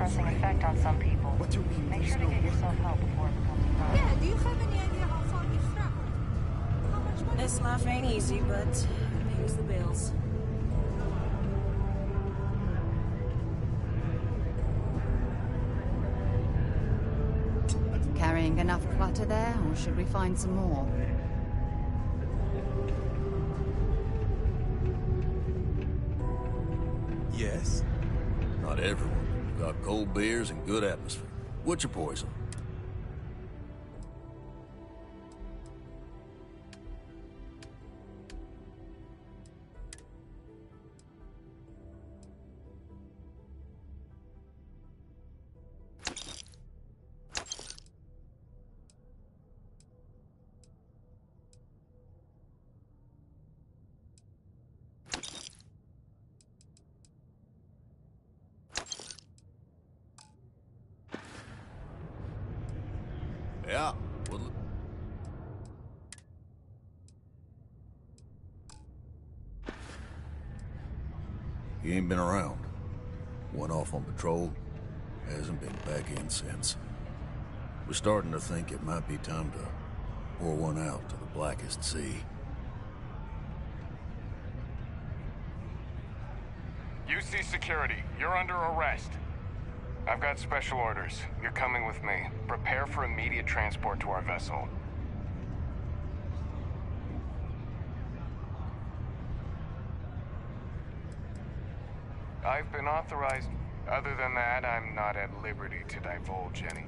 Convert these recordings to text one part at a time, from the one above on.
depressing effect on some people. What do you mean? Make sure to get yourself help before it becomes a problem. Yeah, do you have any idea how far we've traveled? How much money? This life ain't easy, but it pays the bills. Carrying enough clutter there, or should we find some more? Yes. Not everyone. We've got cold beers and good atmosphere. What's your poison? Yeah, well... He ain't been around. Went off on patrol. Hasn't been back in since. We're starting to think it might be time to pour one out to the blackest sea. UC Security, you're under arrest. I've got special orders. You're coming with me. Prepare for immediate transport to our vessel. I've been authorized. Other than that, I'm not at liberty to divulge any.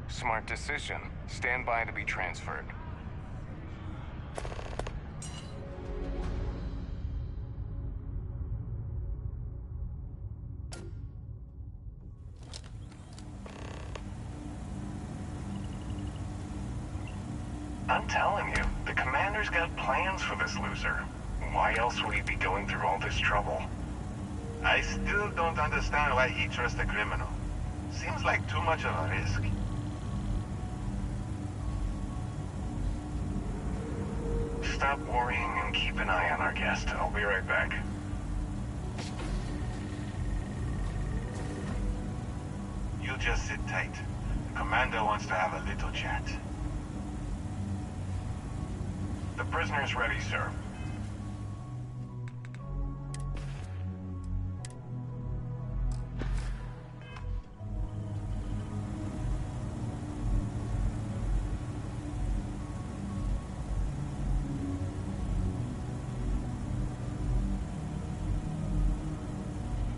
Smart decision. Stand by to be transferred. I'm telling you, the commander's got plans for this loser. Why else would he be going through all this trouble? I still don't understand why he trusts a criminal. Seems like too much of a risk. Stop worrying and keep an eye on our guest. I'll be right back. You just sit tight. The commander wants to have a little chat. The prisoner's ready, sir.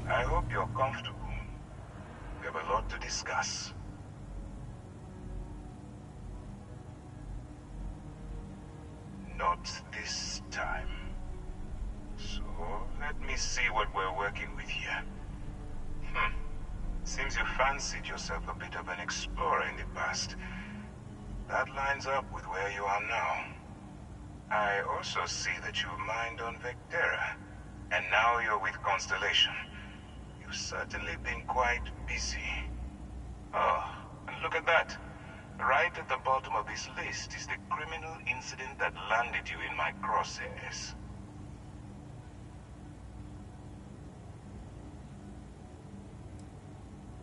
I hope you're comfortable. We have a lot to discuss. Not this time. So, let me see what we're working with here. Seems you fancied yourself a bit of an explorer in the past. That lines up with where you are now. I also see that you mined on Vectera, and now you're with Constellation. You've certainly been quite busy. Oh, and look at that. Right at the bottom of this list is the criminal incident that landed you in my crosshairs.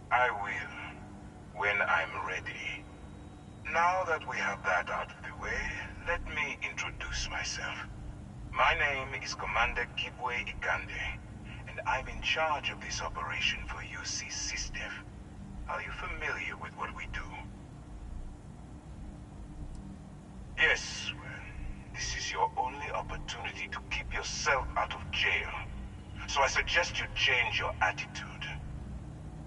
I will, when I'm ready. Now that we have that out of the way, let me introduce myself. My name is Commander Kibwe Ikande, and I'm in charge of this operation for UC SysDev. Are you familiar with what we do? Yes, well, this is your only opportunity to keep yourself out of jail. So I suggest you change your attitude.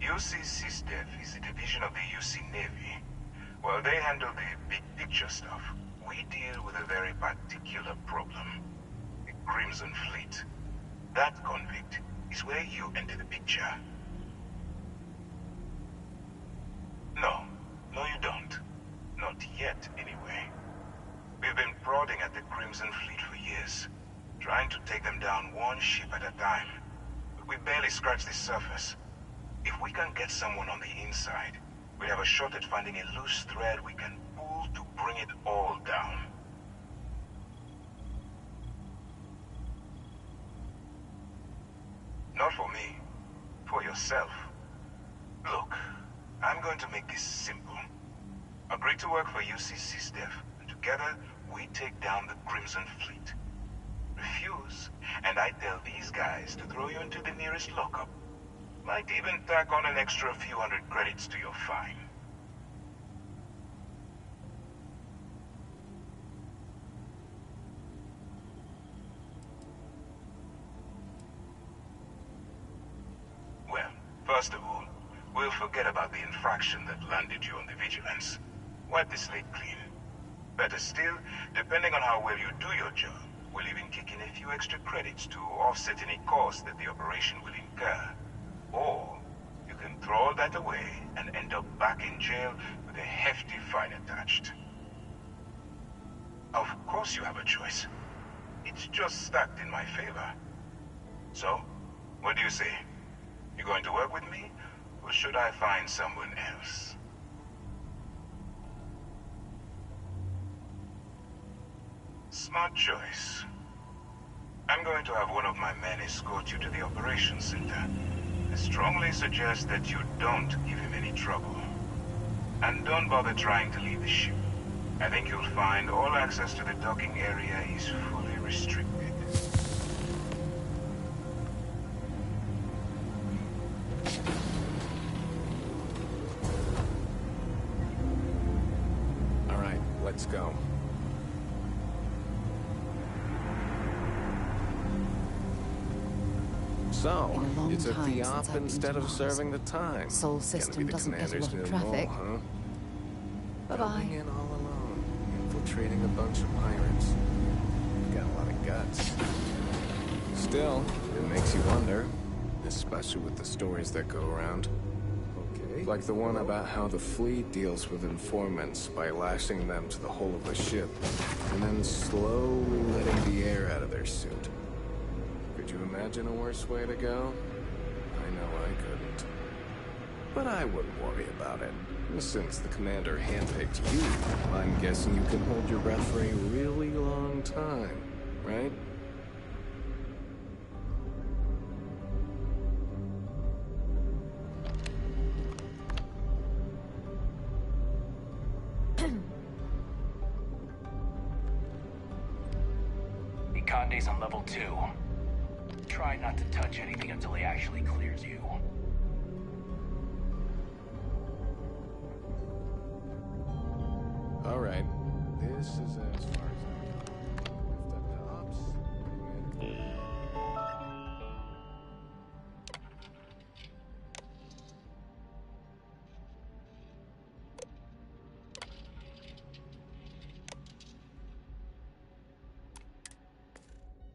UC SysDev is a division of the UC Navy. While they handle the big picture stuff, we deal with a very particular problem. The Crimson Fleet. That convict is where you enter the picture. No, you don't. Not yet, anyway. We've been prodding at the Crimson Fleet for years, trying to take them down one ship at a time. But we barely scratched the surface. If we can get someone on the inside, we have a shot at finding a loose thread we can pull to bring it all down. Not for me. For yourself. Look, I'm going to make this simple. Agree to work for UCC Steph, and together we take down the Crimson Fleet. Refuse, and I tell these guys to throw you into the nearest lockup. Might even tack on an extra few hundred credits to your fine. Well, first of all, we'll forget about the infraction that landed you on the Vigilance. Wipe the slate clean. Better still, depending on how well you do your job, we'll even kick in a few extra credits to offset any costs that the operation will incur. Or, you can throw all that away and end up back in jail with a hefty fine attached. Of course you have a choice. It's just stacked in my favor. So, what do you say? You going to work with me, or should I find someone else? Smart choice. I'm going to have one of my men escort you to the operations center. I strongly suggest that you don't give him any trouble. And don't bother trying to leave the ship. I think you'll find all access to the docking area is fully restricted. All right, let's go. So, Been a long you took time the since op I've been instead to of Mars. serving the time. Sol Gonna be system the doesn't get a commander's lot of new traffic. role, huh? Bye-bye. Going in all alone, infiltrating a bunch of pirates. Got a lot of guts. Still, it makes you wonder, especially with the stories that go around. Okay. Like the one about how the fleet deals with informants by lashing them to the hull of a ship, and then slowly letting the air out of their suit. Could you imagine a worse way to go? I know I couldn't. But I wouldn't worry about it. Since the commander handpicked you, I'm guessing you can hold your breath for a really long time, right? Ikande's on level 2. Try not to touch anything until he actually clears you. All right. This is as far as I go. Lift up to ops.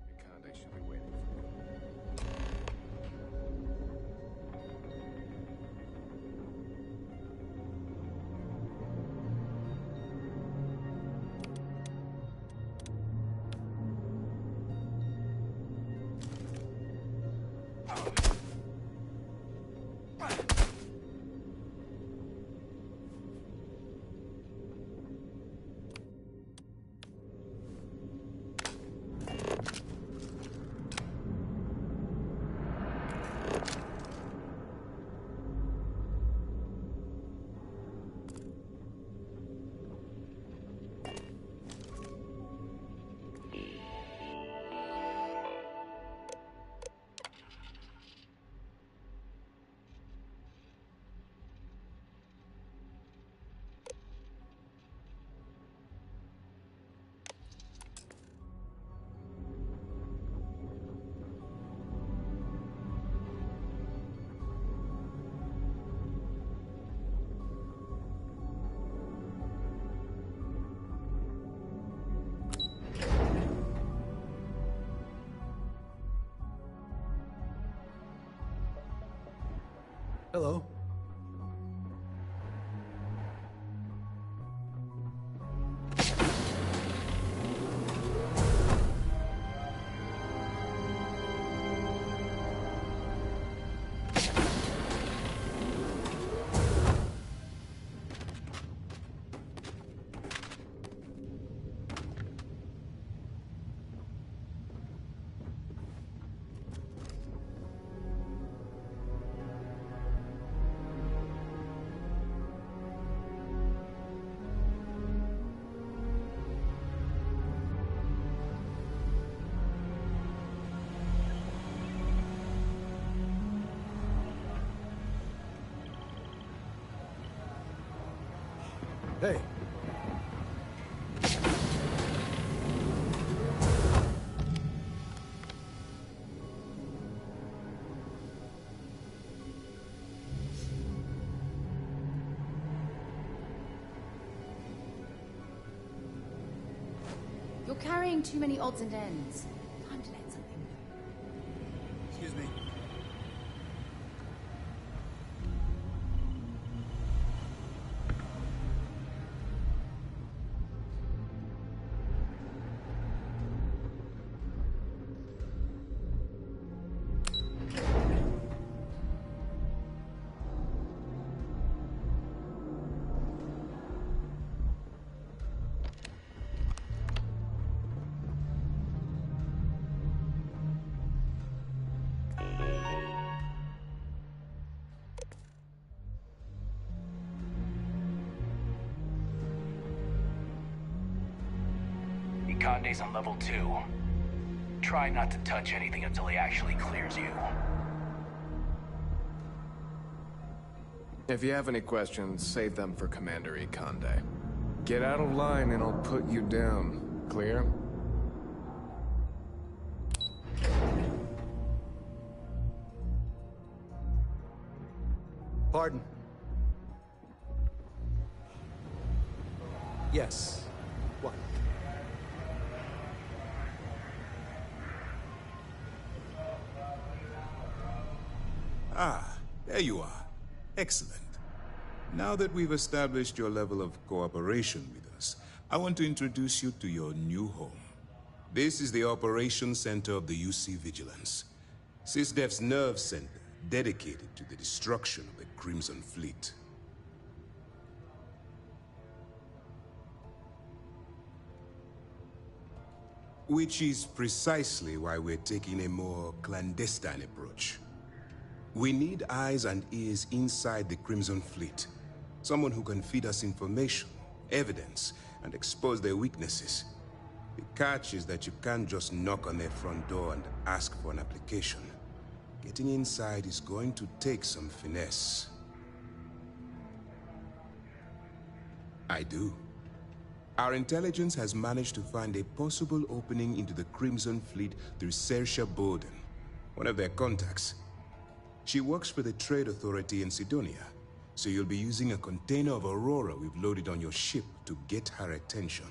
Mikande should be waiting for you. Hello. Hey. You're carrying too many odds and ends. Time to let something go. Excuse me. Conde's on level 2. Try not to touch anything until he actually clears you. If you have any questions, save them for Commander Conde. Get out of line and I'll put you down. Clear? Pardon? Yes. What? Ah, there you are. Excellent. Now that we've established your level of cooperation with us, I want to introduce you to your new home. This is the Operations Center of the UC Vigilance. SysDef's nerve center, dedicated to the destruction of the Crimson Fleet. Which is precisely why we're taking a more clandestine approach. We need eyes and ears inside the Crimson Fleet. Someone who can feed us information, evidence, and expose their weaknesses. The catch is that you can't just knock on their front door and ask for an application. Getting inside is going to take some finesse. I do. Our intelligence has managed to find a possible opening into the Crimson Fleet through Saoirse Bowden, one of their contacts. She works for the Trade Authority in Sidonia, so you'll be using a container of Aurora we've loaded on your ship to get her attention.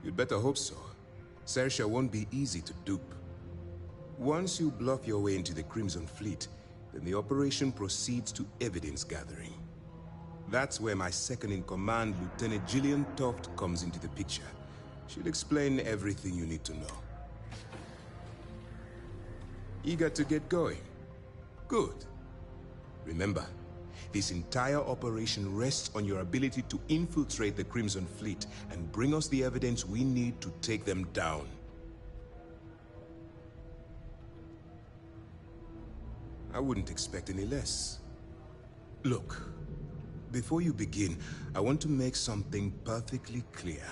You'd better hope so. Saoirse won't be easy to dupe. Once you bluff your way into the Crimson Fleet, then the operation proceeds to evidence gathering. That's where my second-in-command, Lieutenant Gillian Toft, comes into the picture. She'll explain everything you need to know. Eager to get going? Good. Remember, this entire operation rests on your ability to infiltrate the Crimson Fleet and bring us the evidence we need to take them down. I wouldn't expect any less. Look, before you begin, I want to make something perfectly clear.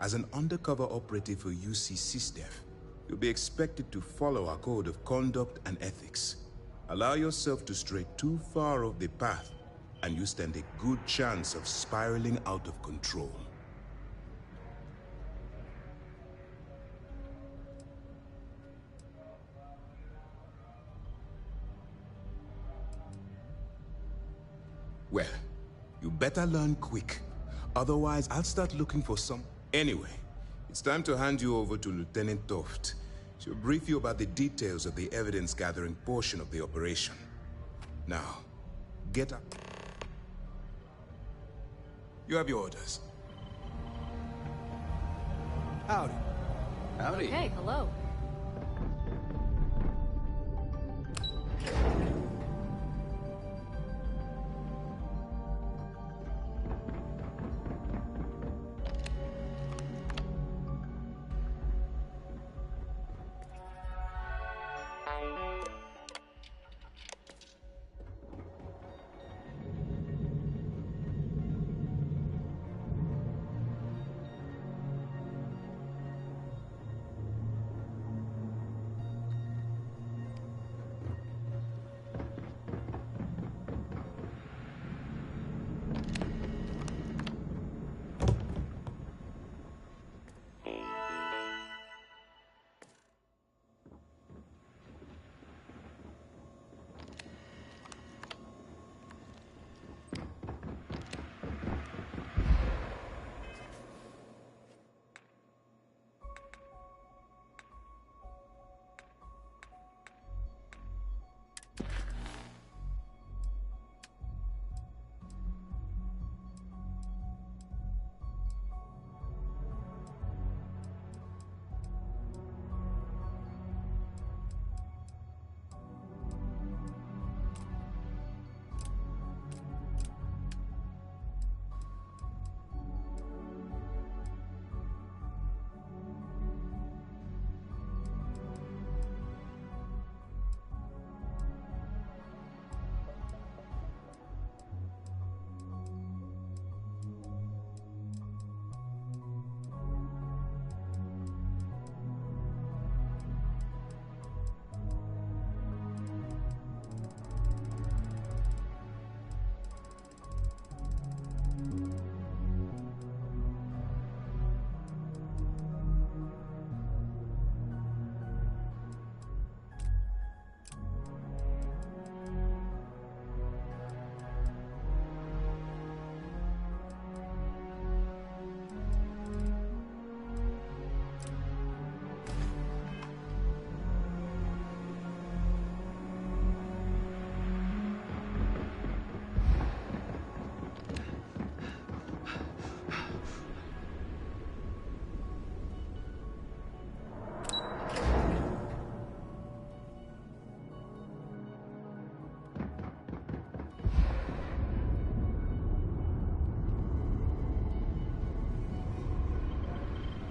As an undercover operative for UC SysDef, you'll be expected to follow our code of conduct and ethics. Allow yourself to stray too far off the path, and you stand a good chance of spiraling out of control. Well, you better learn quick. Otherwise, I'll start looking for some... Anyway, it's time to hand you over to Lieutenant Toft. She'll brief you about the details of the evidence-gathering portion of the operation. Now, get up. You have your orders. Howdy. Howdy. Okay, hello.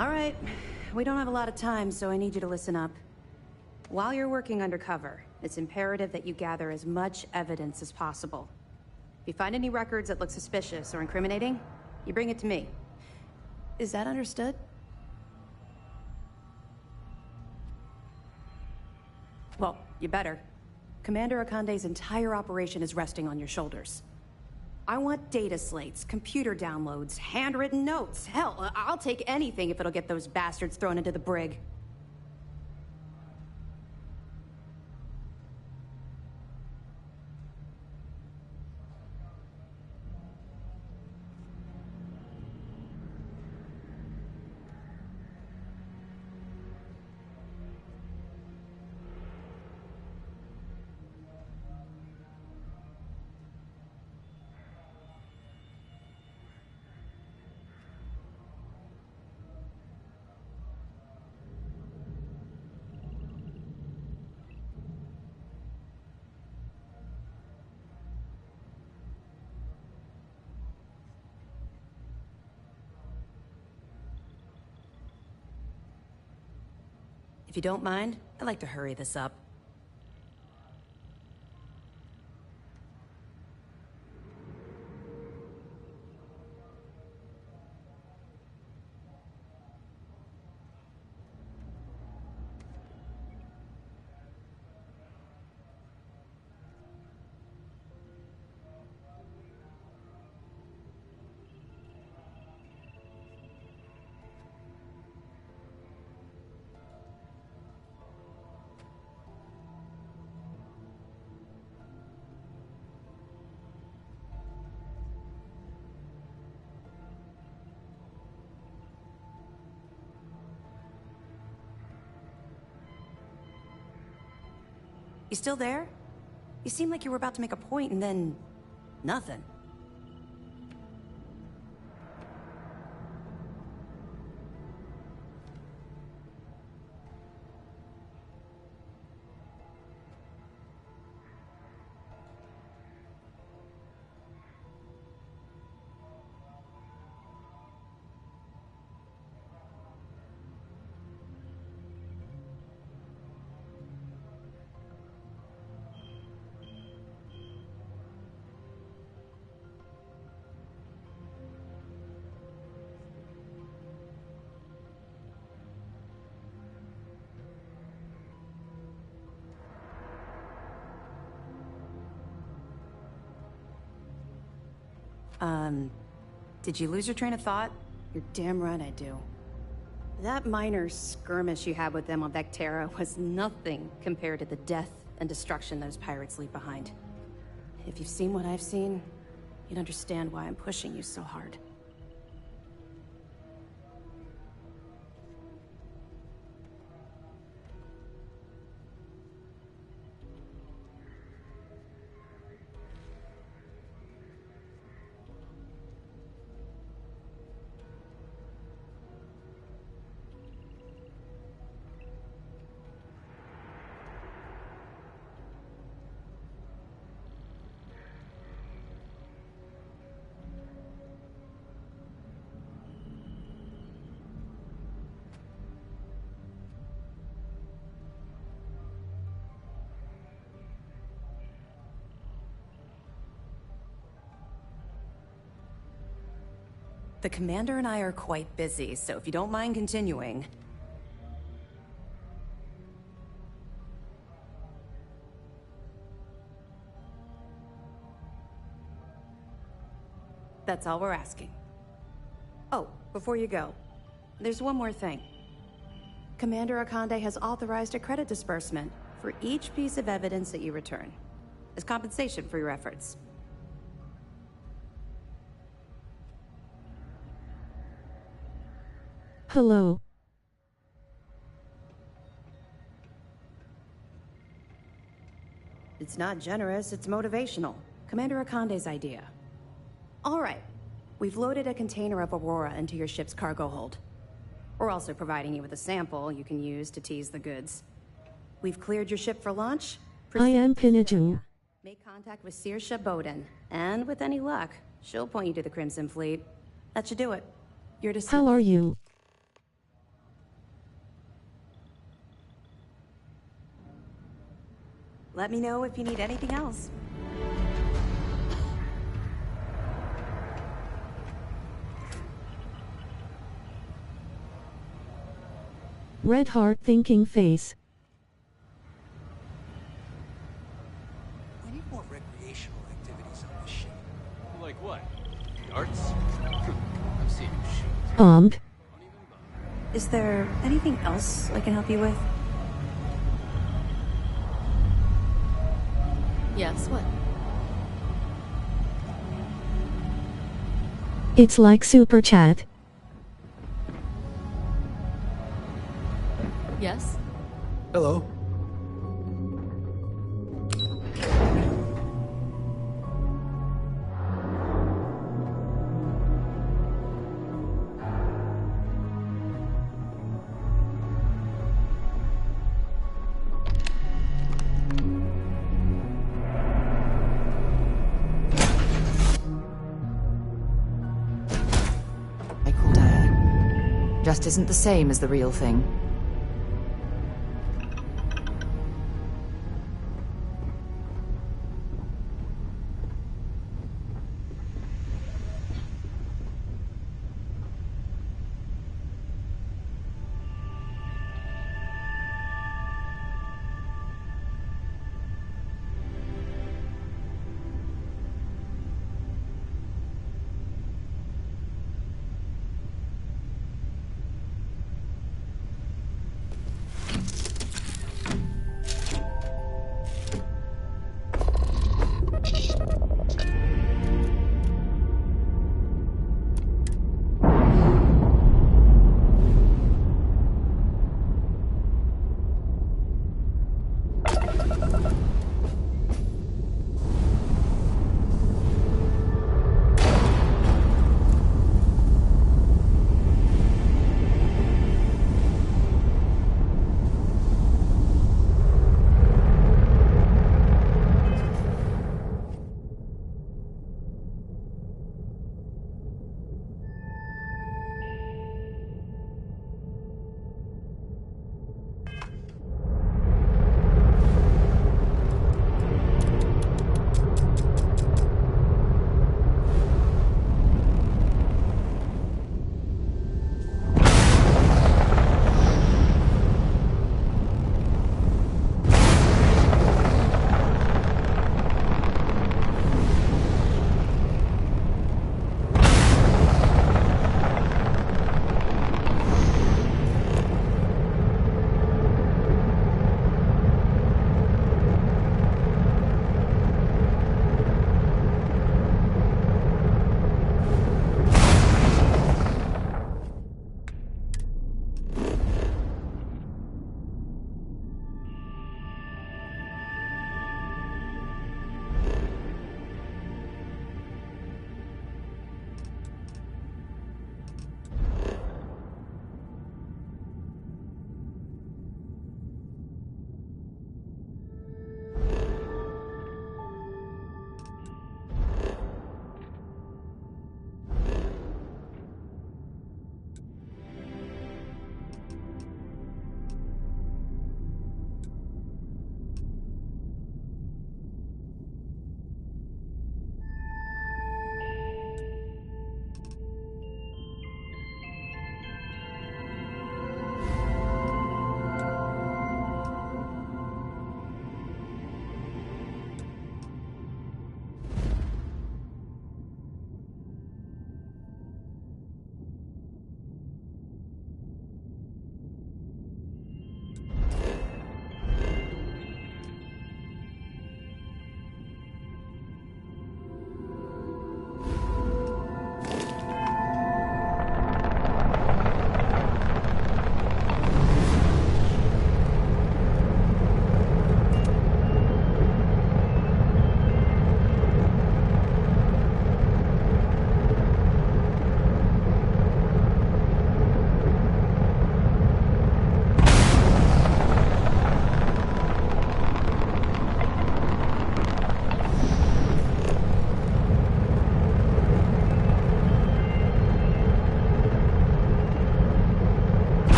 All right. We don't have a lot of time, so I need you to listen up. While you're working undercover, it's imperative that you gather as much evidence as possible. If you find any records that look suspicious or incriminating, you bring it to me. Is that understood? Well, you better. Commander Akande's entire operation is resting on your shoulders. I want data slates, computer downloads, handwritten notes. Hell, I'll take anything if it'll get those bastards thrown into the brig. If you don't mind, I'd like to hurry this up. You still there? You seemed like you were about to make a point and then... nothing. Did you lose your train of thought? You're damn right I do. That minor skirmish you had with them on Vectera was nothing compared to the death and destruction those pirates leave behind. If you've seen what I've seen, you'd understand why I'm pushing you so hard. The commander and I are quite busy, so if you don't mind continuing... That's all we're asking. Oh, before you go, there's one more thing. Commander Akande has authorized a credit disbursement for each piece of evidence that you return, as compensation for your efforts. Hello. It's not generous, it's motivational. Commander Akande's idea. All right. We've loaded a container of Aurora into your ship's cargo hold. We're also providing you with a sample you can use to tease the goods. We've cleared your ship for launch. I am Pinaju. Make contact with Saoirse Bowden, and with any luck, she'll point you to the Crimson Fleet. That should do it. Your decision. How are you? Let me know if you need anything else. Red heart thinking face. We need more recreational activities on this ship. Like what? Darts? I've seen you shoot. Is there anything else I can help you with? Yes, what? It's like super chat. Yes? Hello. I called her. Just isn't the same as the real thing.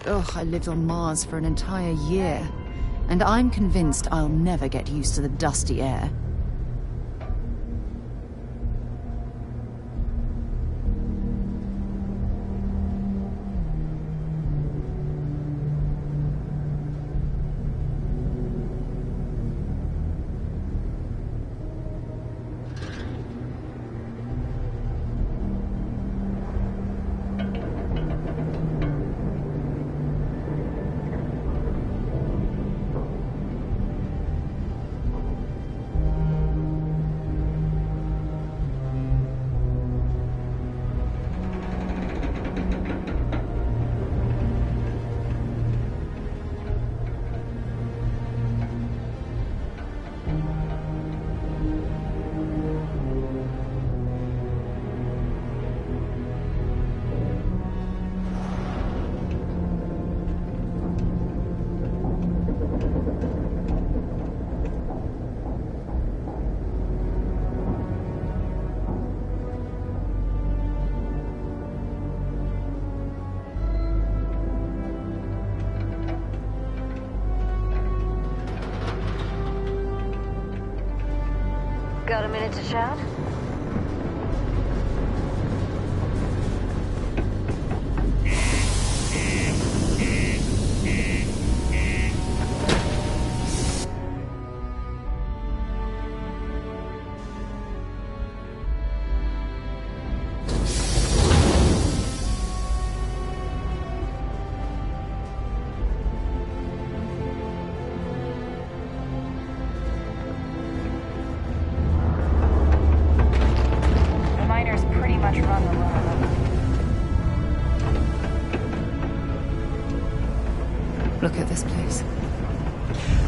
Ugh, I lived on Mars for an entire year. And I'm convinced I'll never get used to the dusty air. Got a minute to chat? Look at this place.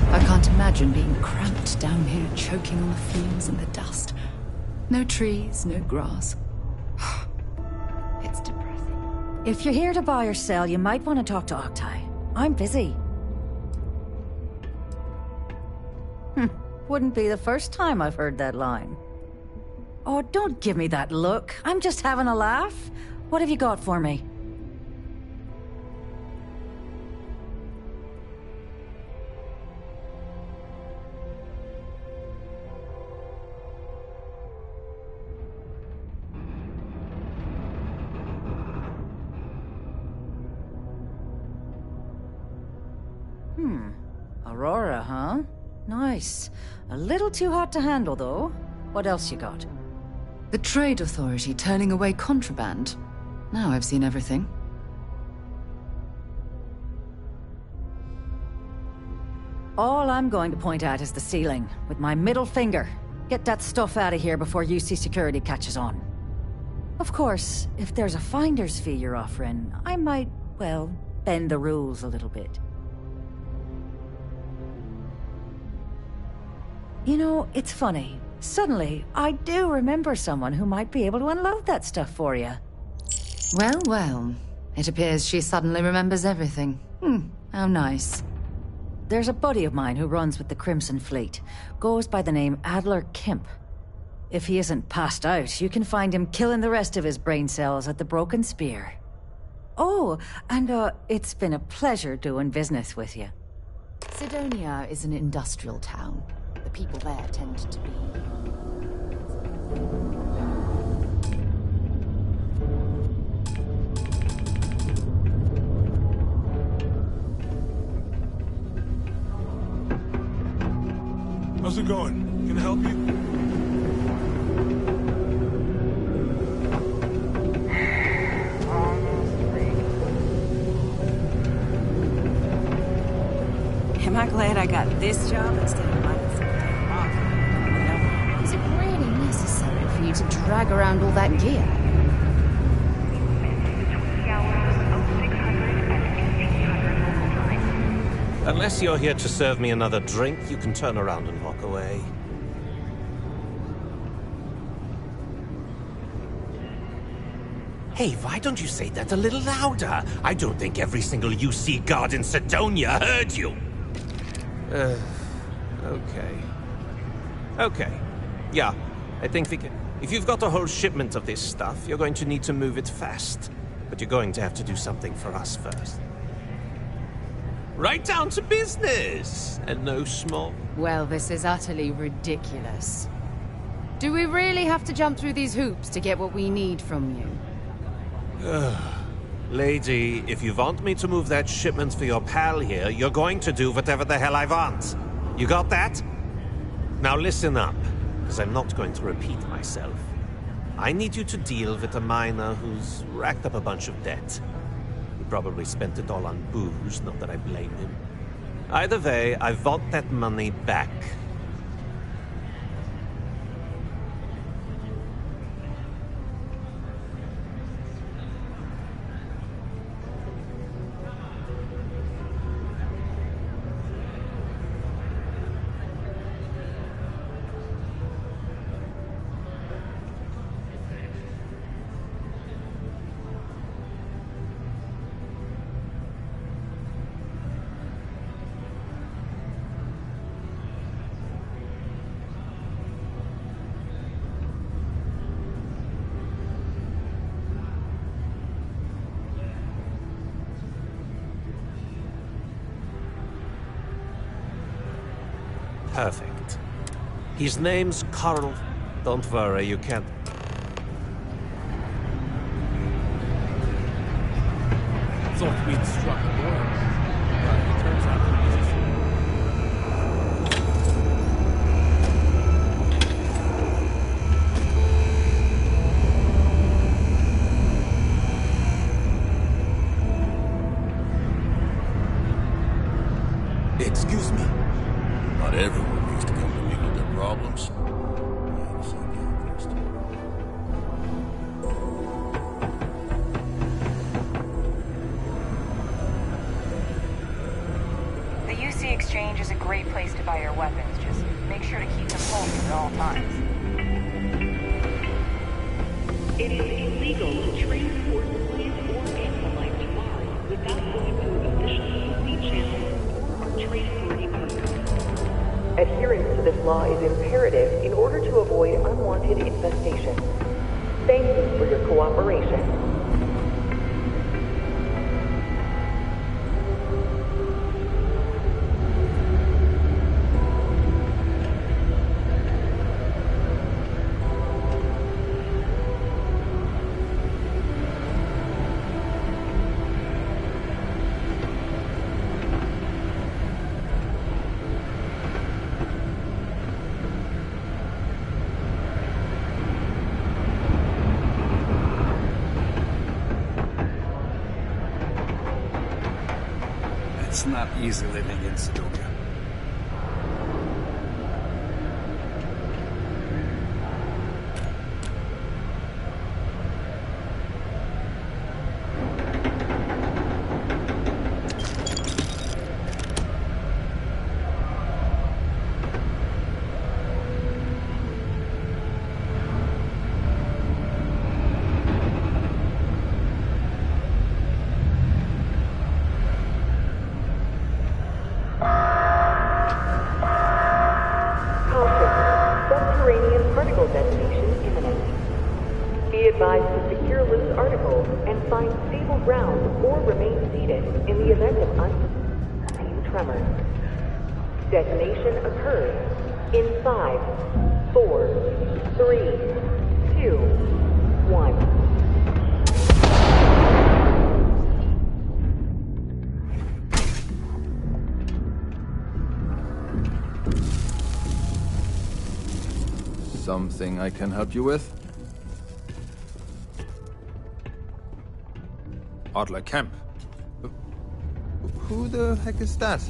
I can't imagine being cramped down here, choking on the fumes and the dust. No trees, no grass. It's depressing. If you're here to buy or sell, you might want to talk to Octai. I'm busy. Wouldn't be the first time I've heard that line. Oh, don't give me that look. I'm just having a laugh. What have you got for me? Aurora, huh? Nice. A little too hot to handle, though. What else you got? The Trade Authority turning away contraband. Now I've seen everything. All I'm going to point at is the ceiling, with my middle finger. Get that stuff out of here before UC security catches on. Of course, if there's a finder's fee you're offering, I might, well, bend the rules a little bit. You know, it's funny. Suddenly, I do remember someone who might be able to unload that stuff for you. Well, well. It appears she suddenly remembers everything. How nice. There's a buddy of mine who runs with the Crimson Fleet. Goes by the name Adler Kemp. If he isn't passed out, you can find him killing the rest of his brain cells at the Broken Spear. Oh, and it's been a pleasure doing business with you. Sidonia is an industrial town. The people there tend to be... How's it going? Can I help you? Am I glad I got this job instead of mine? Is it really necessary for you to drag around all that gear? Unless you're here to serve me another drink, you can turn around and walk away. Hey, why don't you say that a little louder? I don't think every single UC guard in Sidonia heard you. Okay. Okay. Yeah, I think we can... If you've got a whole shipment of this stuff, you're going to need to move it fast. But you're going to have to do something for us first. Right down to business, and no small. Well, this is utterly ridiculous. Do we really have to jump through these hoops to get what we need from you? Lady, if you want me to move that shipment for your pal here, you're going to do whatever the hell I want. You got that? Now listen up, because I'm not going to repeat myself. I need you to deal with a miner who's racked up a bunch of debt. He probably spent it all on booze, not that I blame him. Either way, I want that money back. Perfect. His name's Carl. Don't worry, you can't... Thought we'd struck gold, but it turns out to be just... Excuse me. Not everyone needs to come to me with their problems. The UC Exchange is a great place to buy your weapons. Just make sure to keep them holstered at all times. It is illegal to transport plant or animal life tomorrow without going through official UC channels or our traceability partners. Adherence to this law is imperative in order to avoid unwanted infestation. Thank you for your cooperation. It's not easy living in Sidonia. Detonation occurs in 5, 4, 3, 2, 1. Something I can help you with? Adler Kemp. Who the heck is that?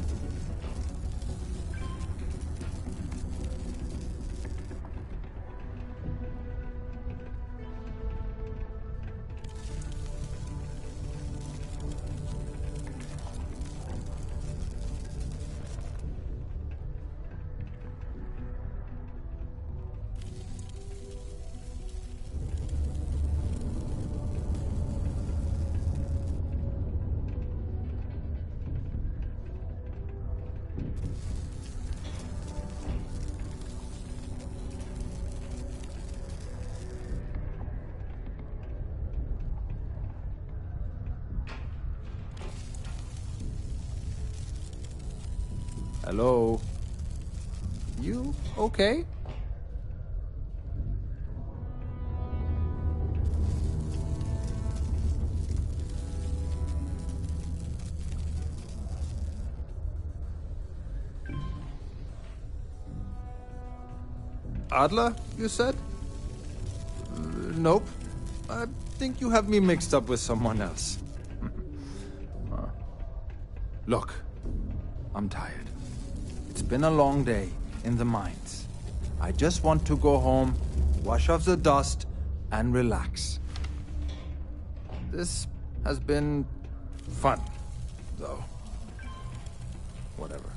Hello? You okay? Adler, you said? Nope. I think you have me mixed up with someone else. Look, I'm tired. It's been a long day in the mines. I just want to go home, wash off the dust, and relax. This has been fun, though. Whatever.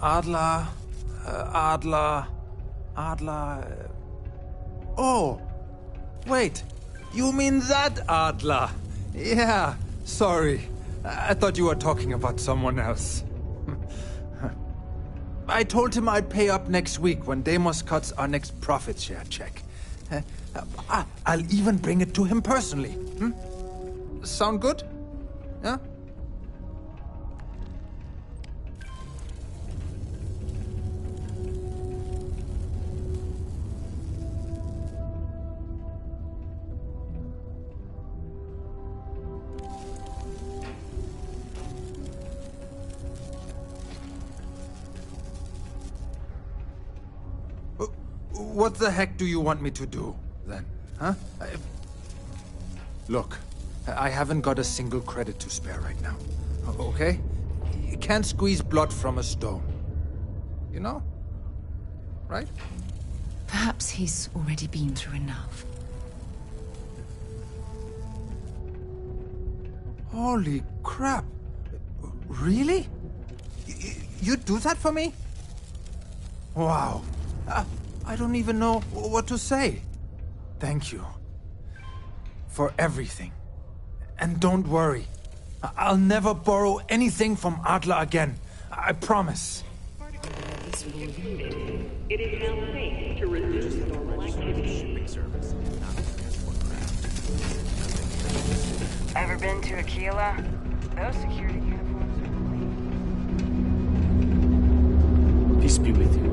Adler, Adler. Oh, wait, you mean that Adler? Yeah, sorry. I thought you were talking about someone else. I told him I'd pay up next week when Deimos cuts our next profit share check. I'll even bring it to him personally. Sound good? Yeah? What the heck do you want me to do, then? Huh? Look, I haven't got a single credit to spare right now. Okay? You can't squeeze blood from a stone. You know? Right? Perhaps he's already been through enough. Holy crap. Really? You'd do that for me? Wow. I don't even know what to say. Thank you. For everything. And don't worry. I'll never borrow anything from Adler again. I promise. It is now safe to resume normal activity. Ever been to Aquila? Those security uniforms are Peace be with you.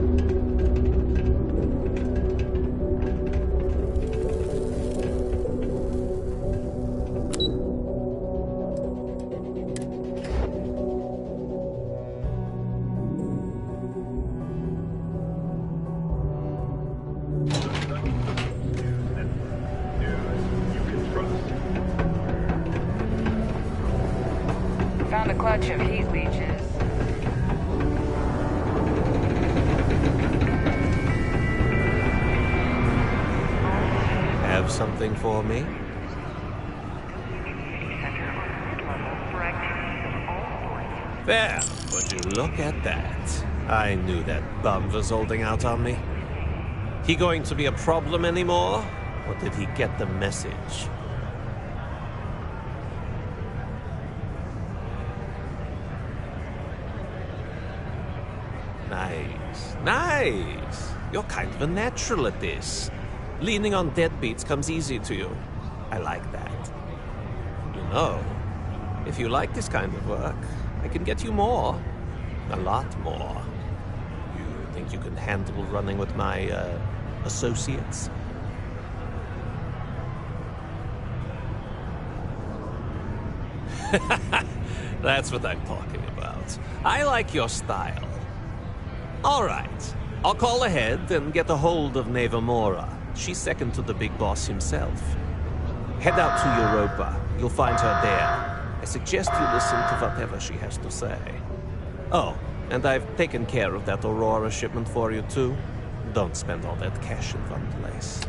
found a clutch of heat leeches. Have something for me? There, would you look at that? I knew that bum was holding out on me. He going to be a problem anymore? Or did he get the message? Nice. Nice! You're kind of a natural at this. Leaning on deadbeats comes easy to you. I like that. You know, if you like this kind of work, I can get you more. A lot more. You think you can handle running with my, associates? That's what I'm talking about. I like your style. All right. I'll call ahead and get a hold of Neva Mora. She's second to the big boss himself. Head out to Europa. You'll find her there. I suggest you listen to whatever she has to say. Oh, and I've taken care of that Aurora shipment for you too. Don't spend all that cash in one place.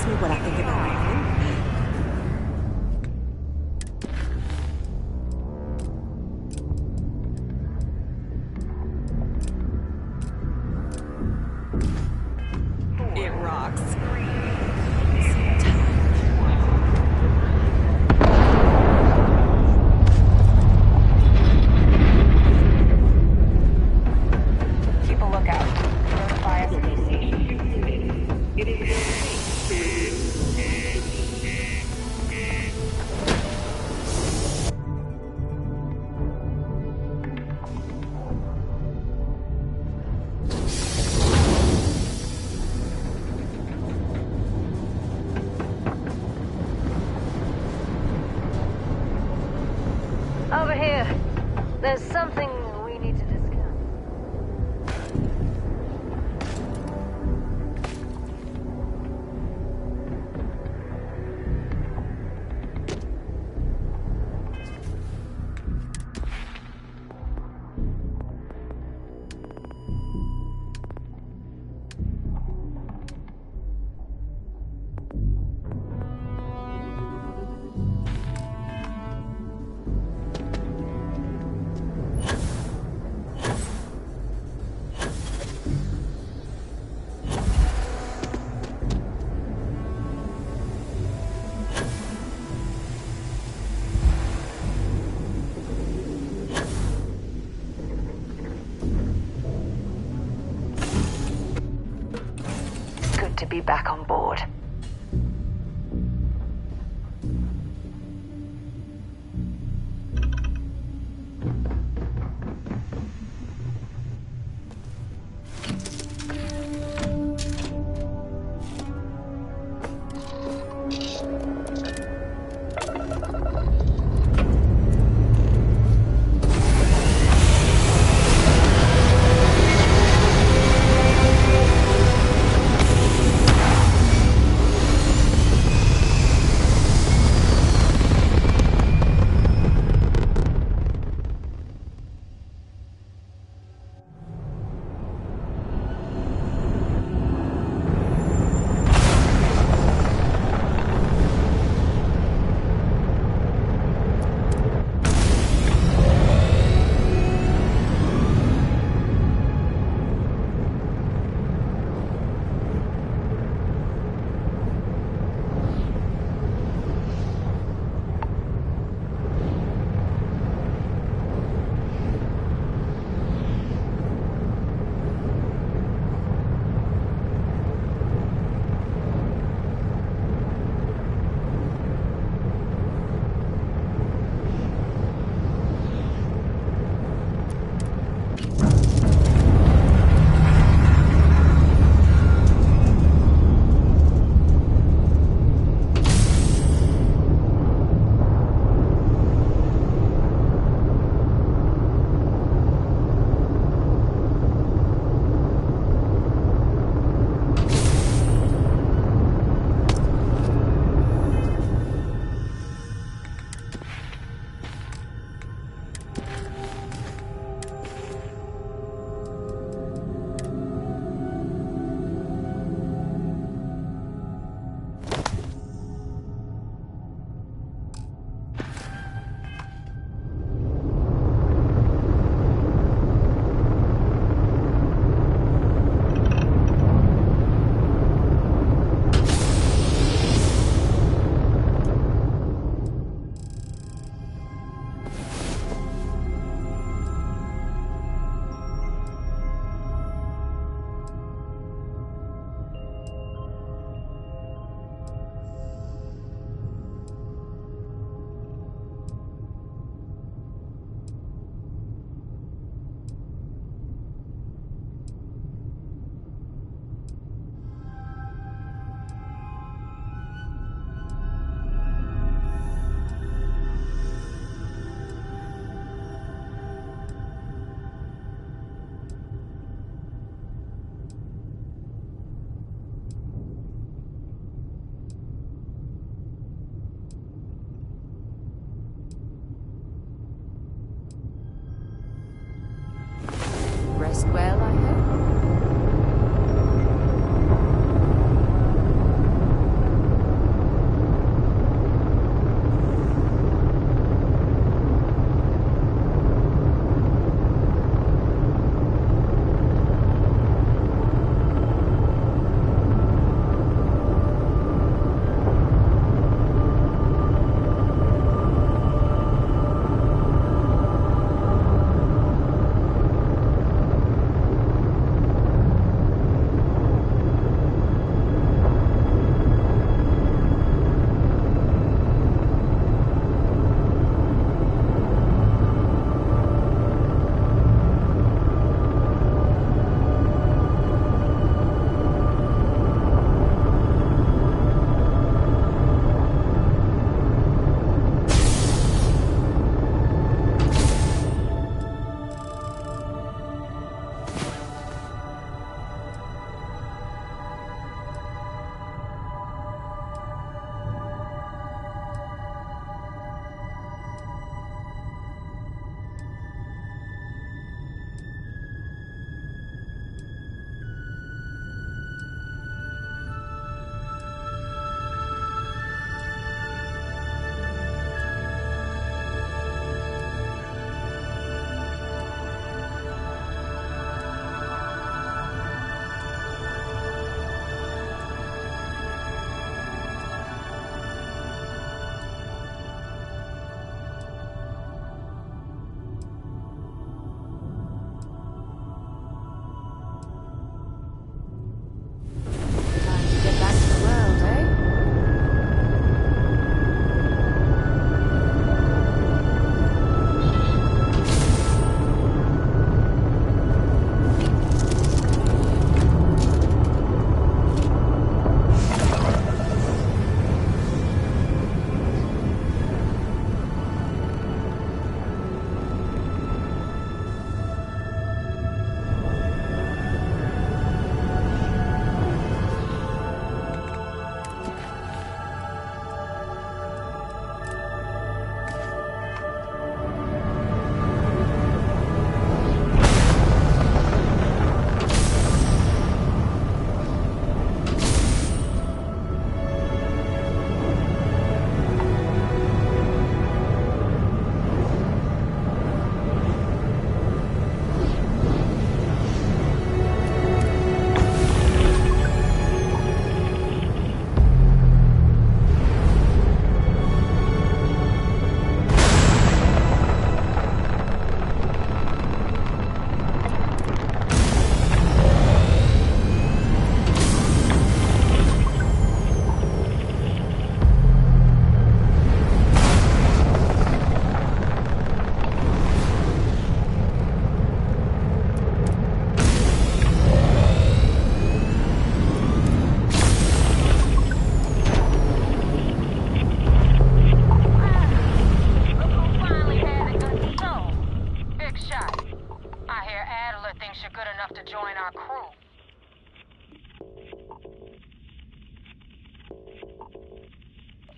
ask me what I think about you. It rocks. Keep a lookout. Notify us if you see. It is Over here. There's something we need to discuss. Good to be back on board.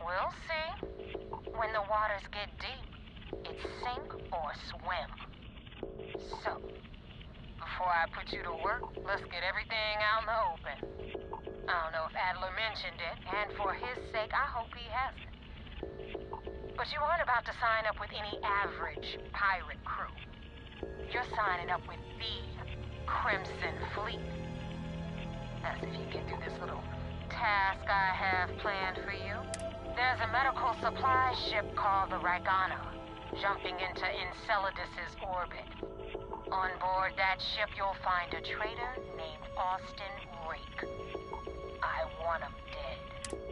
We'll see. When the waters get deep, it's sink or swim. So, before I put you to work, let's get everything out in the open. I don't know if Adler mentioned it, and for his sake, I hope he hasn't. But you aren't about to sign up with any average pirate crew. You're signing up with the Crimson Fleet. That's if you get through this little task I have planned for you. There's a medical supply ship called the Ragana, jumping into Enceladus's orbit. On board that ship, you'll find a traitor named Austin Rake. I want him dead.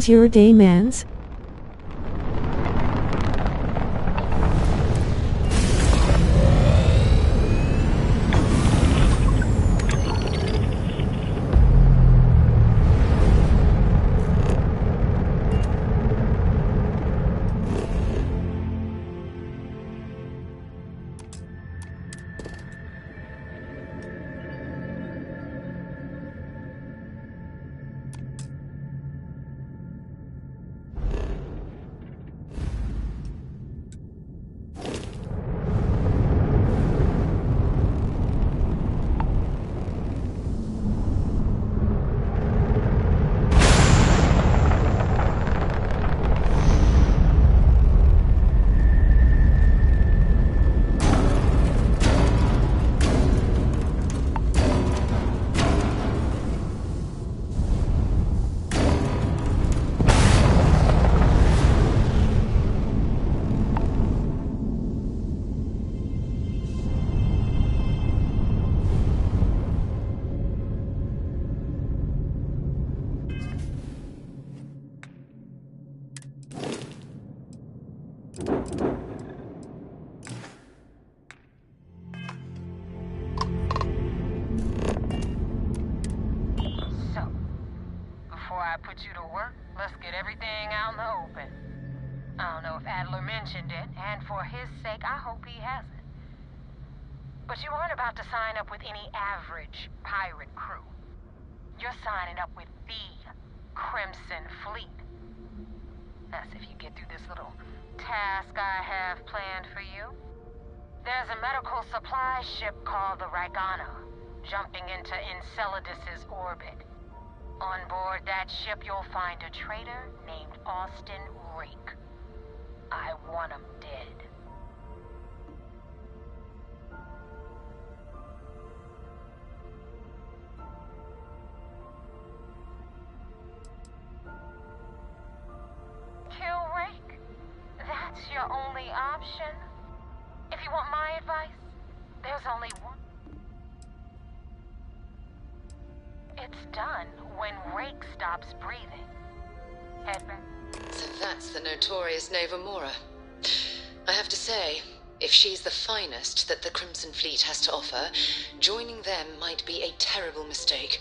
How's your day, mans? put you to work, let's get everything out in the open. I don't know if Adler mentioned it, and for his sake, I hope he hasn't. But you aren't about to sign up with any average pirate crew. You're signing up with the Crimson Fleet. That's if you get through this little task I have planned for you. There's a medical supply ship called the Ragana, jumping into Enceladus's orbit. On board that ship, you'll find a traitor named Austin Reek. I want him dead. Kill Reek? That's your only option? If you want my advice, there's only one. It's done when Rake stops breathing. Head back. So that's the notorious Nova Mora. I have to say, if she's the finest that the Crimson Fleet has to offer, joining them might be a terrible mistake.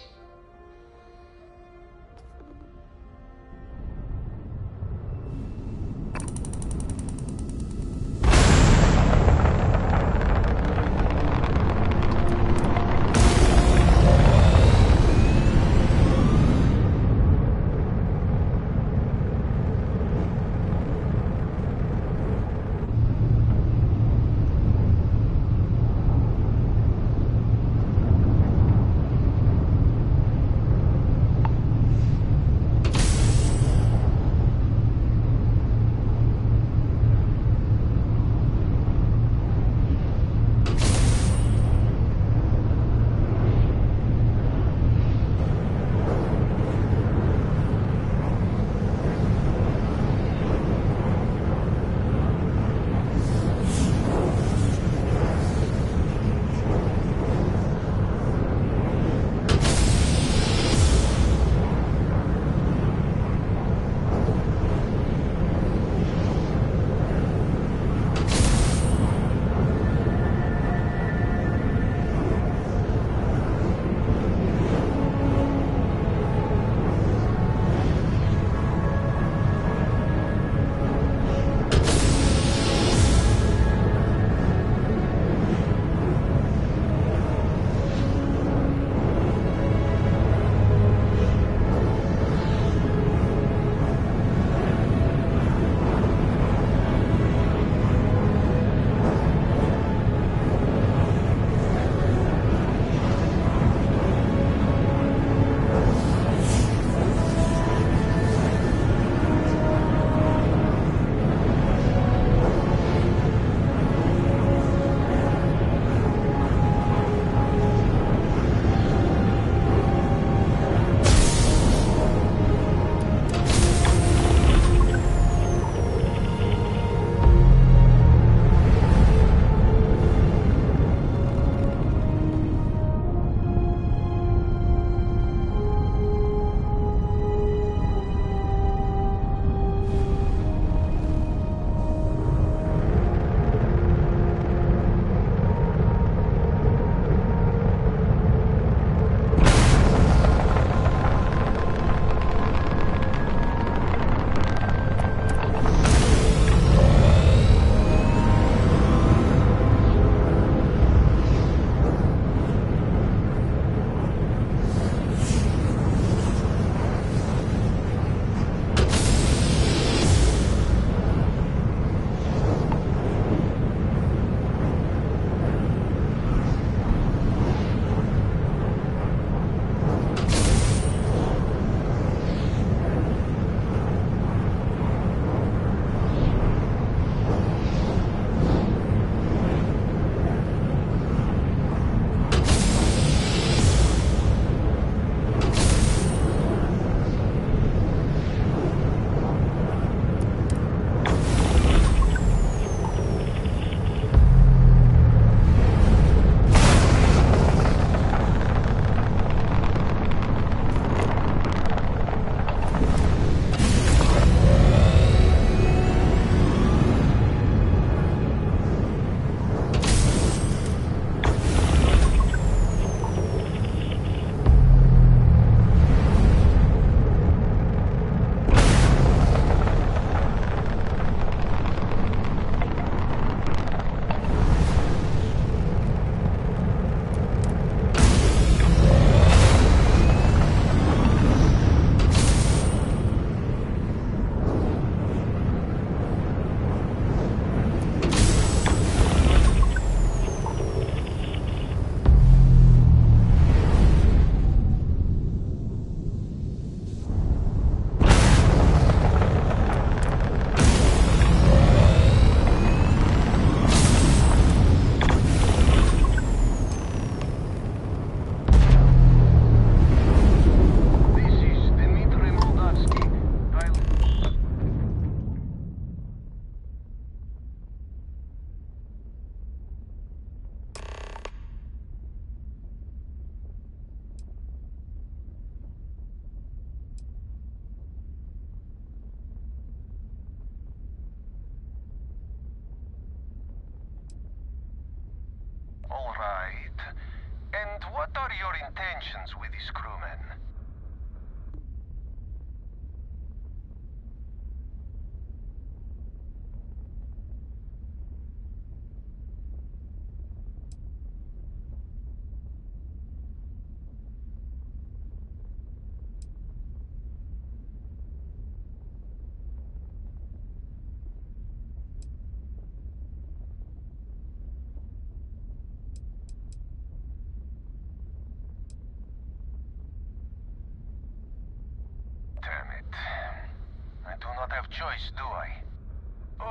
have choice, do I?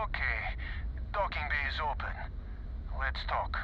Okay, docking bay is open. Let's talk.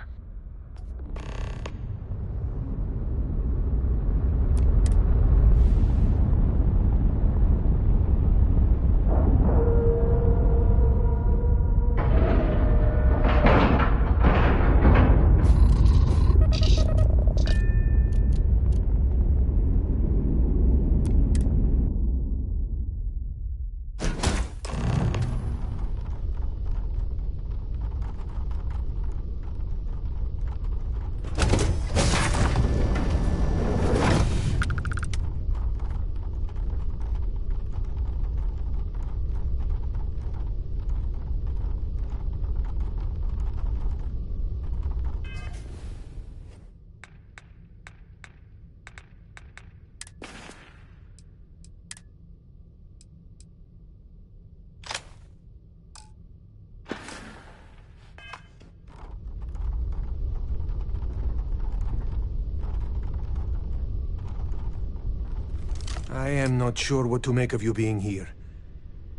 I am not sure what to make of you being here.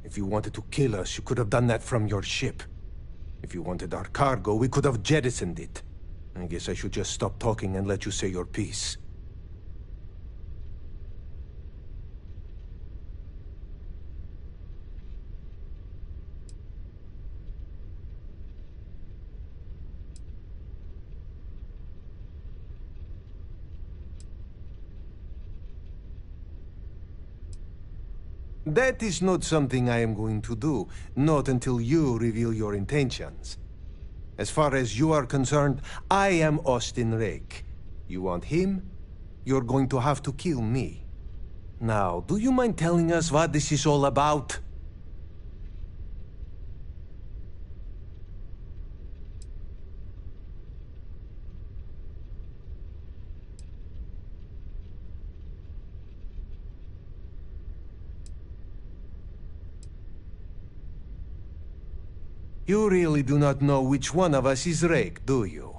If you wanted to kill us, you could have done that from your ship. If you wanted our cargo, we could have jettisoned it. I guess I should just stop talking and let you say your piece. That is not something I am going to do, not until you reveal your intentions. As far as you are concerned, I am Austin Rake. You want him? You're going to have to kill me. Now, do you mind telling us what this is all about? You really do not know which one of us is Rake, do you?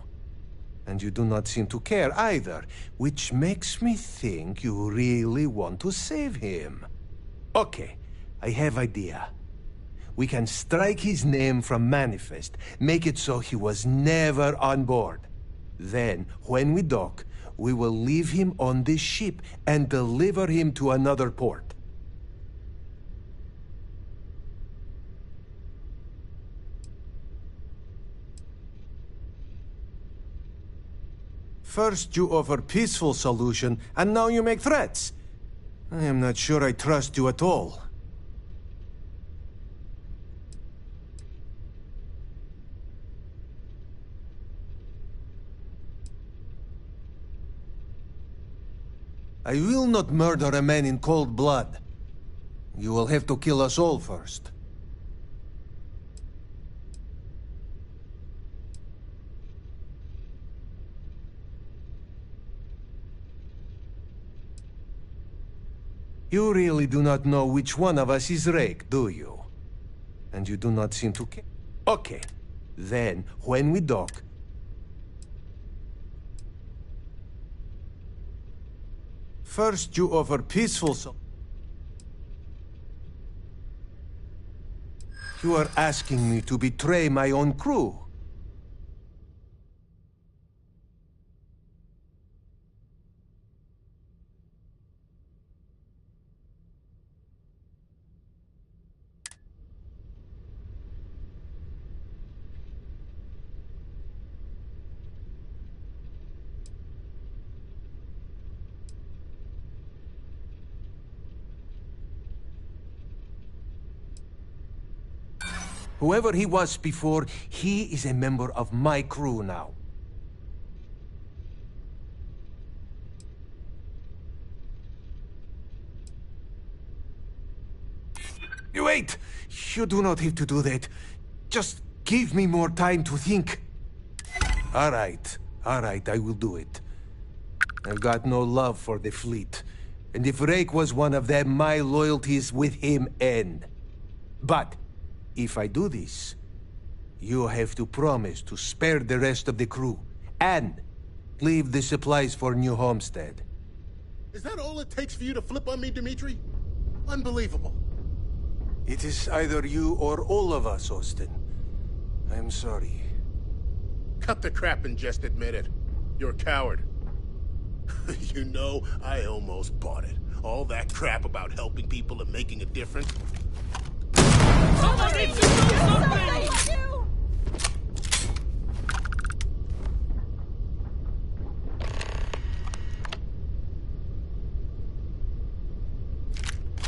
And you do not seem to care either, which makes me think you really want to save him. Okay, I have idea. We can strike his name from Manifest, make it so he was never on board. Then, when we dock, we will leave him on this ship and deliver him to another port. First you offer peaceful solution, and now you make threats. I am not sure I trust you at all. I will not murder a man in cold blood. You will have to kill us all first. You really do not know which one of us is Rake, do you? And you do not seem to care. Okay. Then, when we dock... First you offer peaceful You are asking me to betray my own crew. Whoever he was before, he is a member of my crew now. Wait! You do not have to do that. Just give me more time to think. All right, I will do it. I've got no love for the fleet. And if Rake was one of them, my loyalties with him end. But if I do this, you have to promise to spare the rest of the crew, and leave the supplies for New Homestead. Is that all it takes for you to flip on me, Dimitri? Unbelievable. It is either you or all of us, Austin. I'm sorry. Cut the crap and just admit it. You're a coward. You know, I almost bought it. All that crap about helping people and making a difference. Someone needs to do something!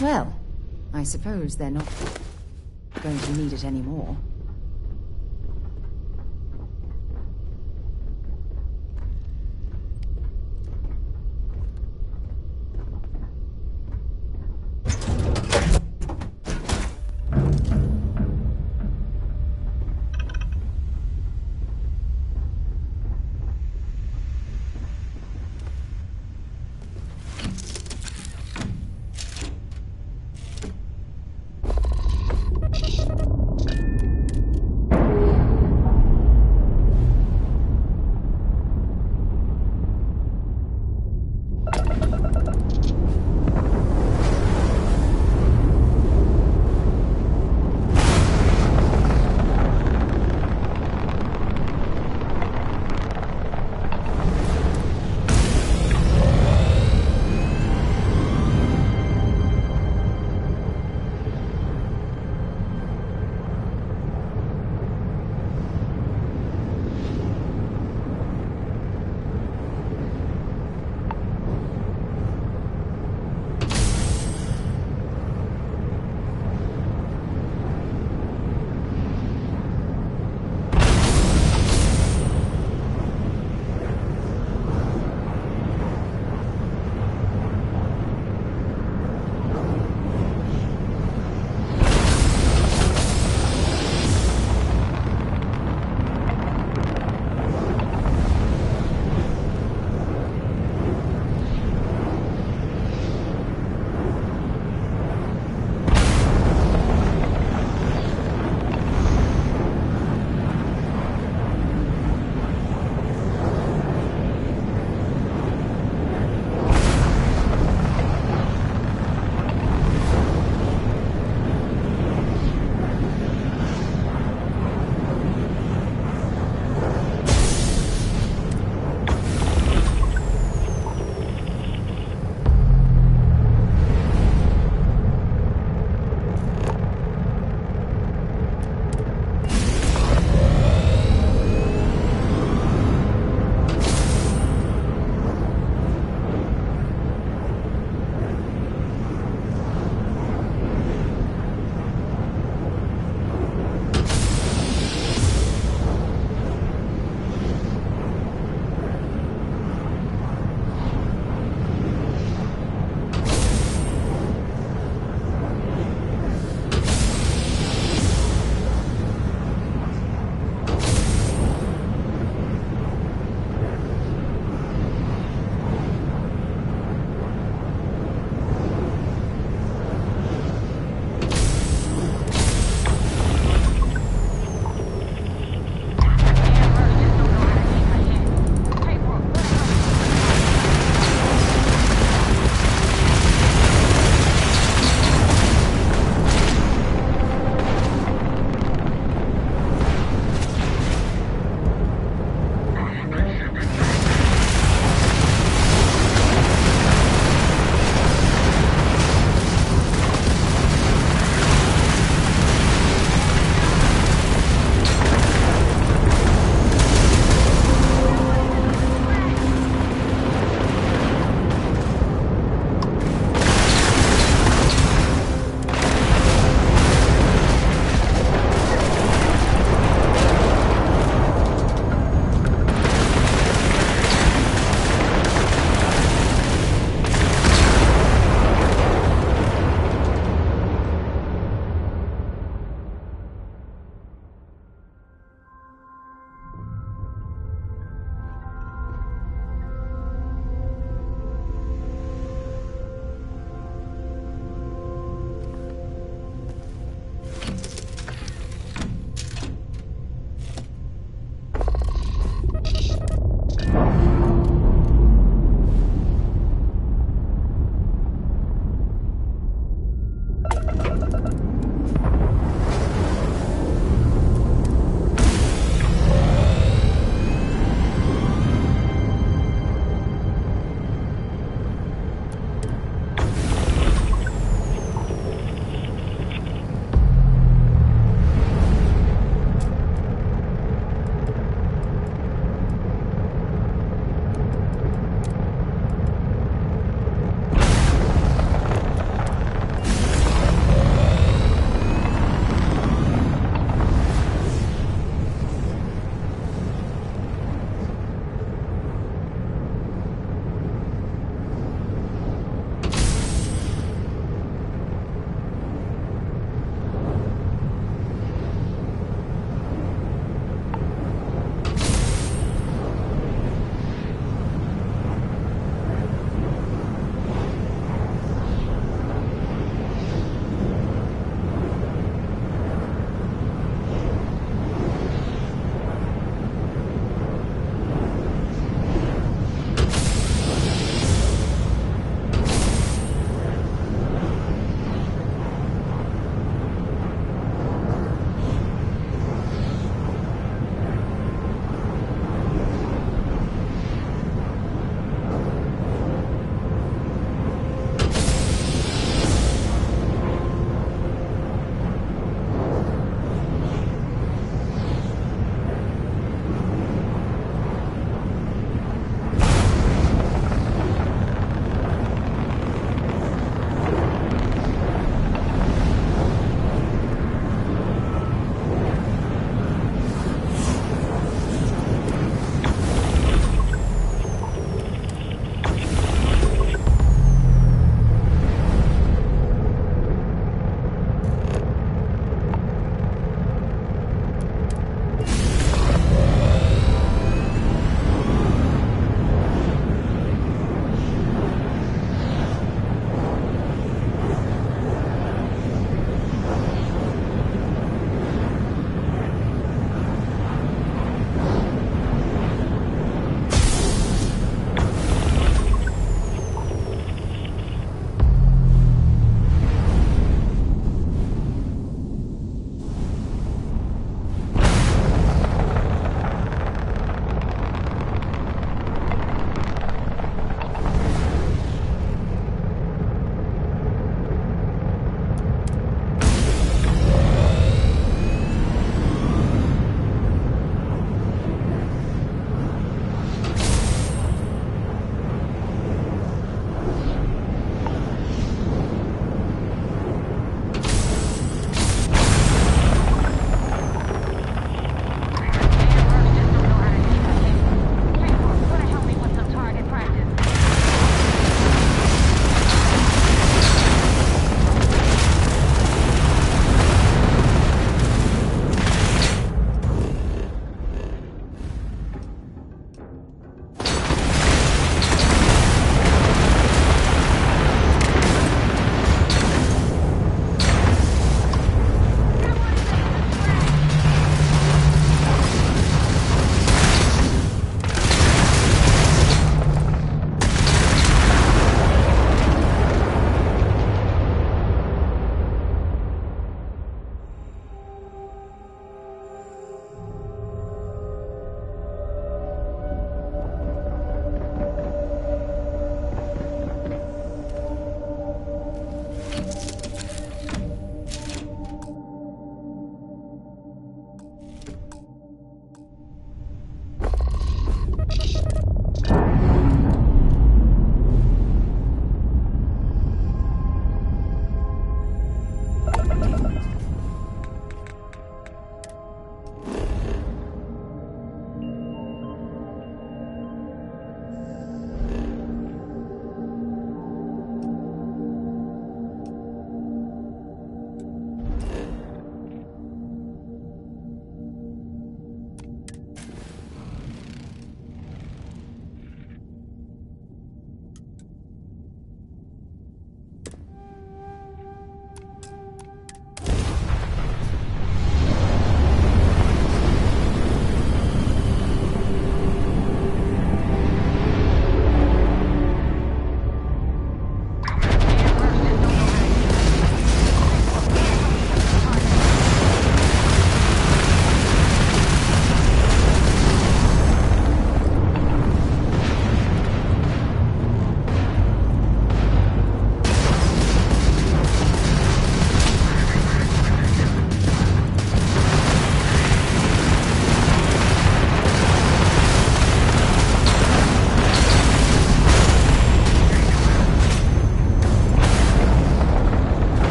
Well, I suppose they're not going to need it anymore.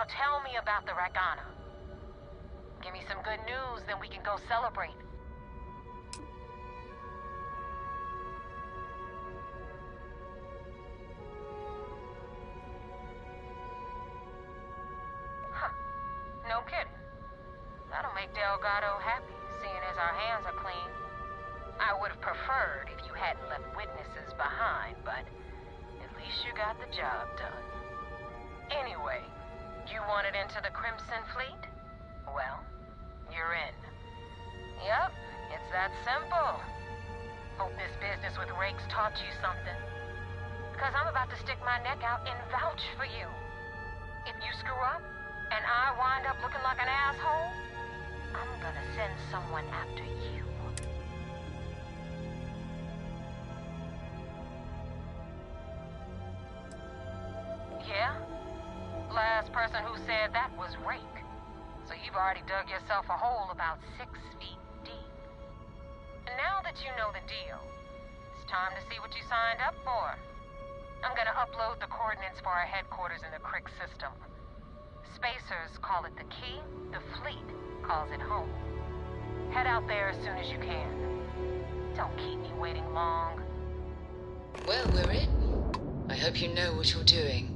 tell me about the Rakana. Give me some good news, then we can go celebrate. Huh. No kidding. That'll make Delgado happy, seeing as our hands are clean. I would have preferred if you hadn't left witnesses behind, but at least you got the job done. Anyway, you wanted into the Crimson Fleet? Well, you're in. Yep, it's that simple. Hope this business with Rakes taught you something. Because I'm about to stick my neck out and vouch for you. If you screw up, and I wind up looking like an asshole, I'm gonna send someone after you. Yeah? Last person who said that was Rake. So you've already dug yourself a hole about 6 feet deep. And now that you know the deal, it's time to see what you signed up for. I'm gonna upload the coordinates for our headquarters in the Crick system. Spacers call it the key, the fleet calls it home. Head out there as soon as you can. Don't keep me waiting long. Well, we're in. I hope you know what you're doing.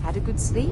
Had a good sleep?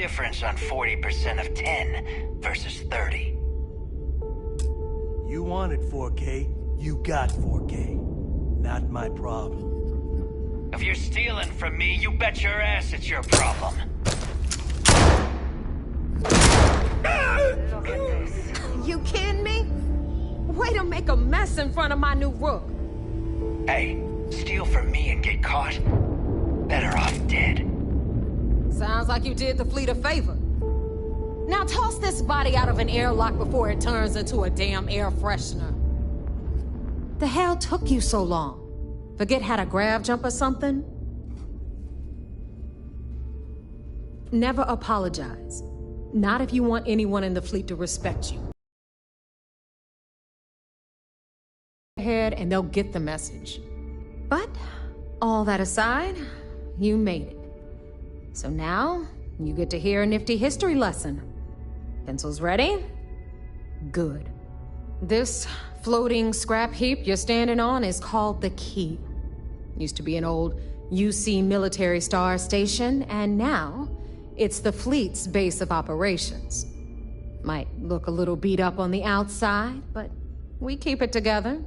difference on 40% of 10 versus 30? You wanted 4K, you got 4K. Not my problem. If you're stealing from me, you bet your ass it's your problem. Look at this. You kidding me? Way to make a mess in front of my new rook. Hey, steal from me and get caught? Better off dead. Sounds like you did the fleet a favor. Now toss this body out of an airlock before it turns into a damn air freshener. The hell took you so long? Forget how to grav jump or something? Never apologize. Not if you want anyone in the fleet to respect you. Ahead and they'll get the message. But, all that aside, you made it. So now, you get to hear a nifty history lesson. Pencils ready? Good. This floating scrap heap you're standing on is called the Key. Used to be an old UC military star station, and now it's the fleet's base of operations. Might look a little beat up on the outside, but we keep it together.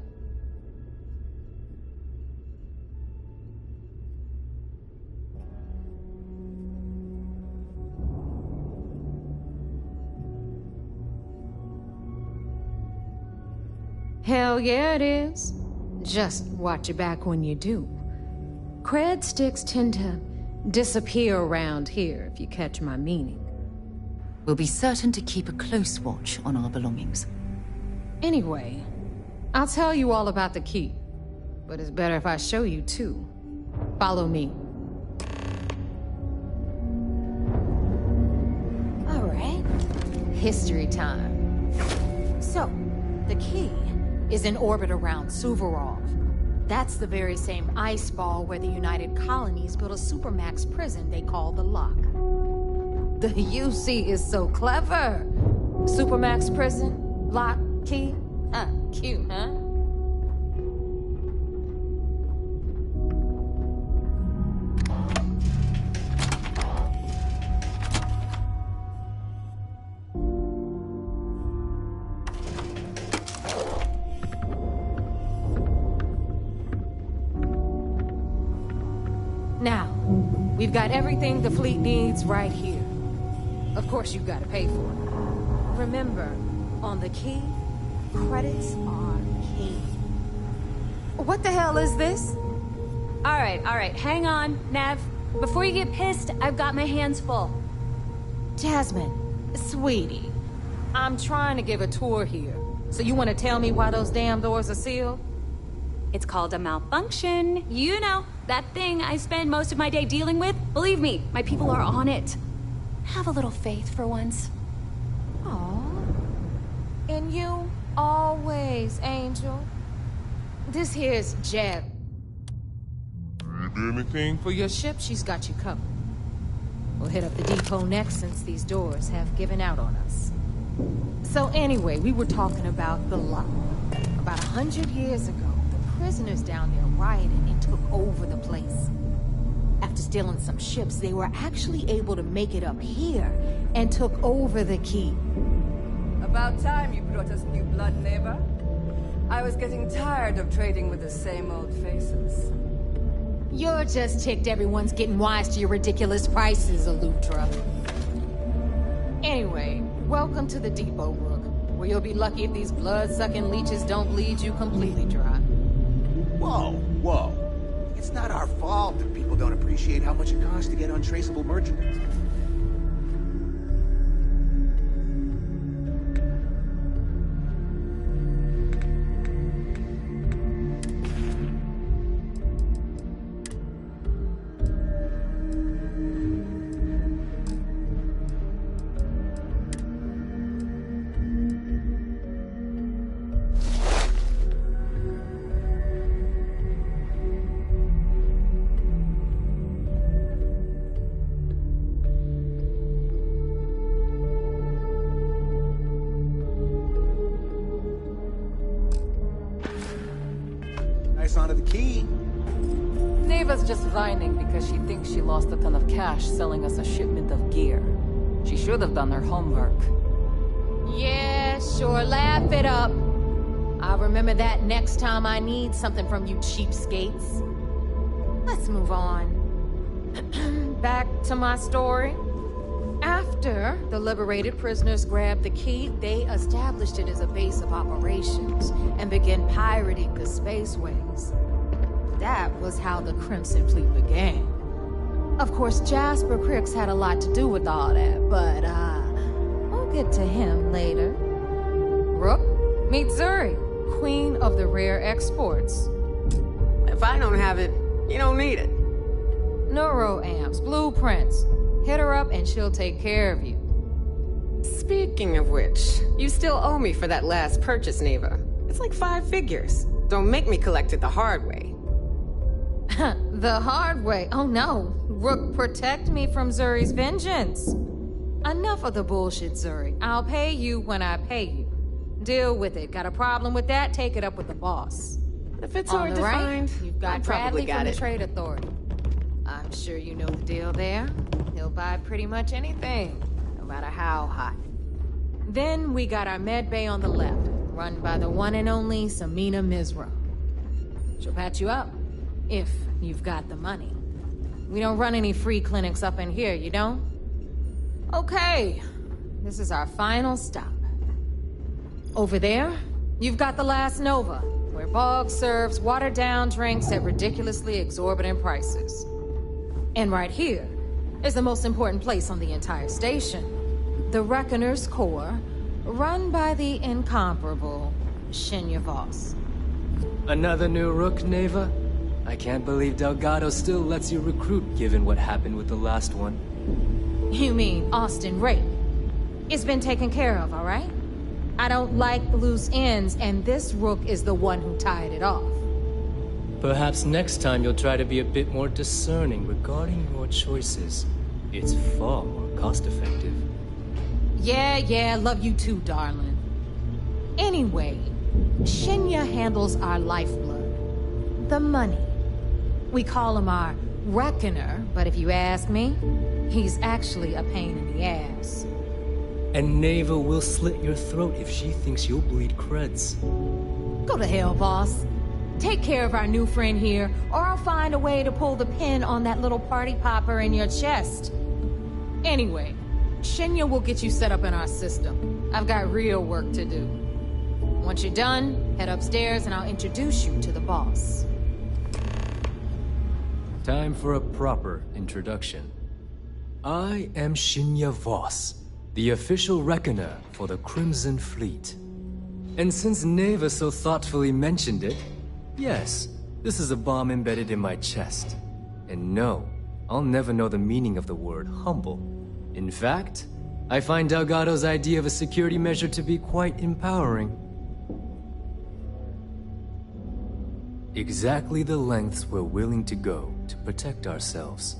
Hell yeah, it is. Just watch your back when you do. Cred sticks tend to disappear around here, if you catch my meaning. We'll be certain to keep a close watch on our belongings. Anyway, I'll tell you all about the Key. But it's better if I show you too. Follow me. All right. History time. So, the Key is in orbit around Suvorov. That's the very same ice ball where the United Colonies built a supermax prison they call the Lock. The UC is so clever. Supermax prison, Lock, Key. Cute, huh? Now, we've got everything the fleet needs right here. Of course, you've got to pay for it. Remember, on the Key, credits are king. What the hell is this? All right, hang on, Nev. Before you get pissed, I've got my hands full. Jasmine, sweetie, I'm trying to give a tour here. So you want to tell me why those damn doors are sealed? It's called a malfunction. You know, that thing I spend most of my day dealing with. Believe me, my people are on it. Have a little faith for once. Aww. In you, always, Angel. This here's Jeb. Anything? For your ship, she's got you covered. We'll hit up the depot next since these doors have given out on us. So anyway, we were talking about the Lock. About 100 years ago, the prisoners down there rioted and took over the place. After stealing some ships, they were actually able to make it up here and took over the Key. About time you brought us new blood, neighbor. I was getting tired of trading with the same old faces. You're just ticked everyone's getting wise to your ridiculous prices, Elutra. Anyway, welcome to the depot, Rook, where you'll be lucky if these blood-sucking leeches don't bleed you completely dry. Whoa. It's not our fault that people don't appreciate how much it costs to get untraceable merchandise. Onto the Key. Neva's just whining because she thinks she lost a ton of cash selling us a shipment of gear. She should have done her homework. Yeah, sure, laugh it up. I'll remember that next time I need something from you cheapskates. Let's move on. Back to my story. After the liberated prisoners grabbed the key, they established it as a base of operations and began pirating the spaceways. That was how the Crimson Fleet began. Of course, Jasper Cricks had a lot to do with all that, but, we'll get to him later. Rook, meet Zuri, queen of the rare exports. If I don't have it, you don't need it. Neuroamps, blueprints. Hit her up and she'll take care of you. Speaking of which, you still owe me for that last purchase, Neva. It's like 5 figures. Don't make me collect it the hard way. The hard way? Oh no. Rook, protect me from Zuri's vengeance. Enough of the bullshit, Zuri. I'll pay you when I pay you. Deal with it. Got a problem with that? Take it up with the boss. If it's On hard the to right, find, you've got I probably Bradley got from it. the Trade Authority. I'm sure you know the deal there. He'll buy pretty much anything, no matter how hot. Then we got our med bay on the left, run by the one and only Samina Mizra. She'll patch you up, if you've got the money. We don't run any free clinics up in here, you don't? Okay, this is our final stop. Over there, you've got the Last Nova, where Bog serves watered-down drinks at ridiculously exorbitant prices. And right here is the most important place on the entire station. The Reckoner's Core, run by the incomparable Shinya Voss. Another new Rook, Neva? I can't believe Delgado still lets you recruit given what happened with the last one. You mean Austin Rape? It's been taken care of, all right? I don't like loose ends, and this Rook is the one who tied it off. Perhaps next time you'll try to be a bit more discerning regarding your choices. It's far more cost-effective. Yeah, love you too, darling. Anyway, Shinya handles our lifeblood. The money. We call him our Reckoner, but if you ask me, he's actually a pain in the ass. And Neva will slit your throat if she thinks you'll bleed creds. Go to hell, boss. Take care of our new friend here, or I'll find a way to pull the pin on that little party popper in your chest. Anyway, Shinya will get you set up in our system. I've got real work to do. Once you're done, head upstairs and I'll introduce you to the boss. Time for a proper introduction. I am Shinya Voss, the official reckoner for the Crimson Fleet. And since Neva so thoughtfully mentioned it, yes, this is a bomb embedded in my chest. And no, I'll never know the meaning of the word humble. In fact, I find Delgado's idea of a security measure to be quite empowering. Exactly the lengths we're willing to go to protect ourselves.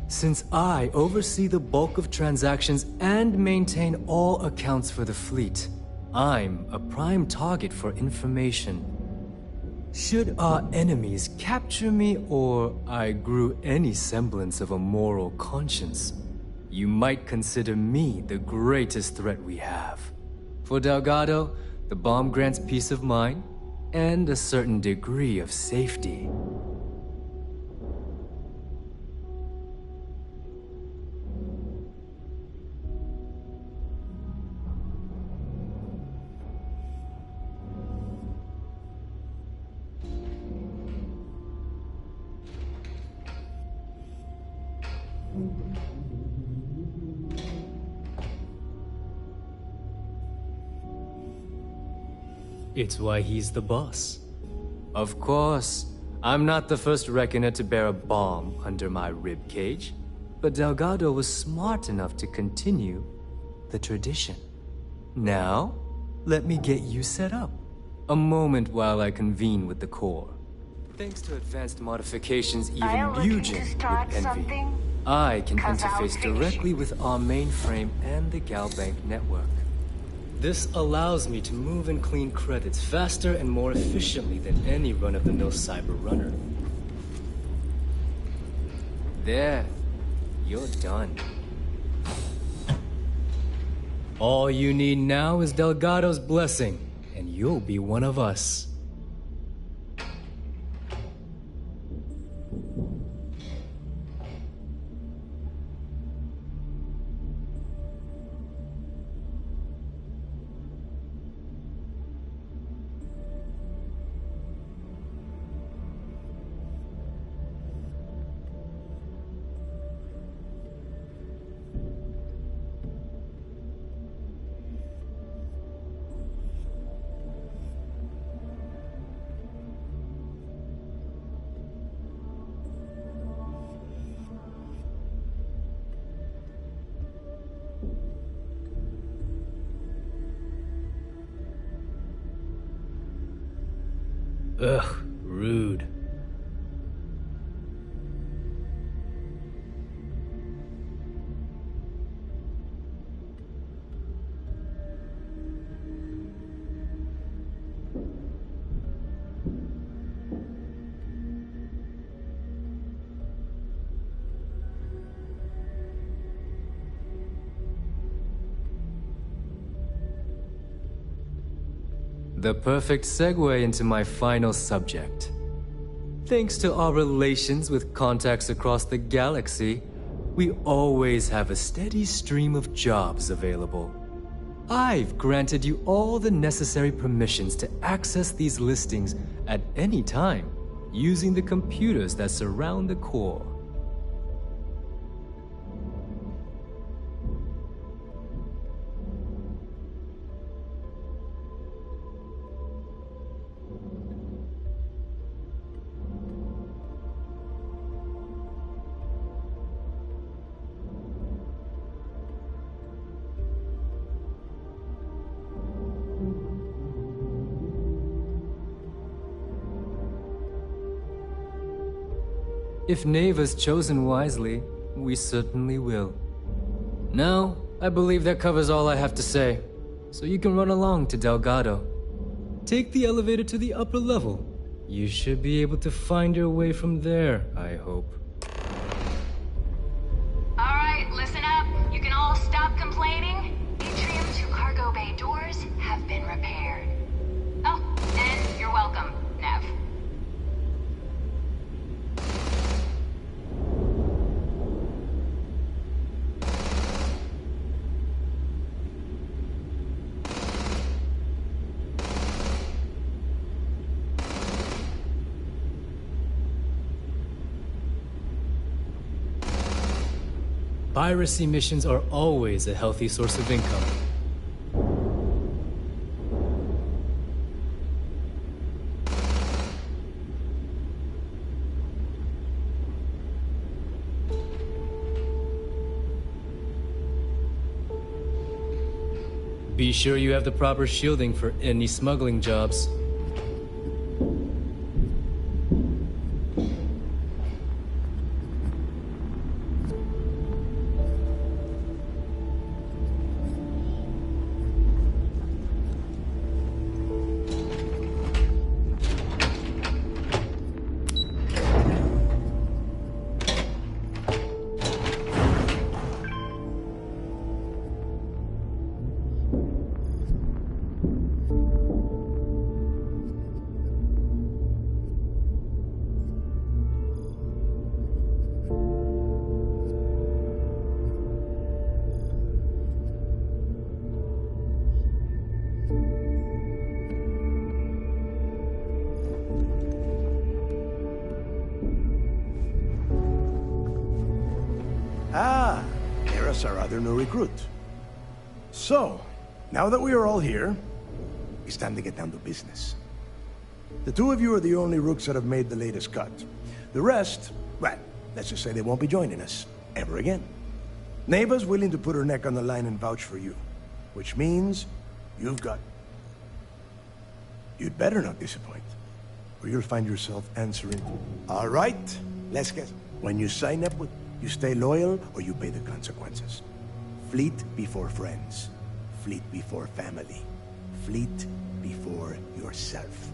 Since I oversee the bulk of transactions and maintain all accounts for the fleet, I'm a prime target for information. Should our enemies capture me or I grew any semblance of a moral conscience, you might consider me the greatest threat we have. For Delgado, the bomb grants peace of mind and a certain degree of safety. It's why he's the boss. Of course, I'm not the first reckoner to bear a bomb under my rib cage, but Delgado was smart enough to continue the tradition. Now, let me get you set up. A moment while I convene with the core. Thanks to advanced modifications even Mugen would envy, I can interface directly with our mainframe and the Galbank network. This allows me to move and clean credits faster and more efficiently than any run-of-the-mill cyber runner. There, you're done. All you need now is Delgado's blessing, and you'll be one of us. Ugh, rude. The perfect segue into my final subject. Thanks to our relations with contacts across the galaxy, we always have a steady stream of jobs available. I've granted you all the necessary permissions to access these listings at any time, using the computers that surround the core. If Neva's chosen wisely, we certainly will. Now, I believe that covers all I have to say, so you can run along to Delgado. Take the elevator to the upper level. You should be able to find your way from there, I hope. Alright, listen up. You can all stop complaining. Atrium to cargo bay doors have been repaired. Oh, and you're welcome, Nev. Piracy missions are always a healthy source of income. Be sure you have the proper shielding for any smuggling jobs. Ah, there's our other new recruit. So, now that we are all here, it's time to get down to business. The two of you are the only rooks that have made the latest cut. The rest, well, let's just say they won't be joining us ever again. Neva's willing to put her neck on the line and vouch for you, which means you've got... You'd better not disappoint, or you'll find yourself answering. All right, let's get... When you sign up with... You stay loyal, or you pay the consequences. Fleet before friends. Fleet before family. Fleet before yourself.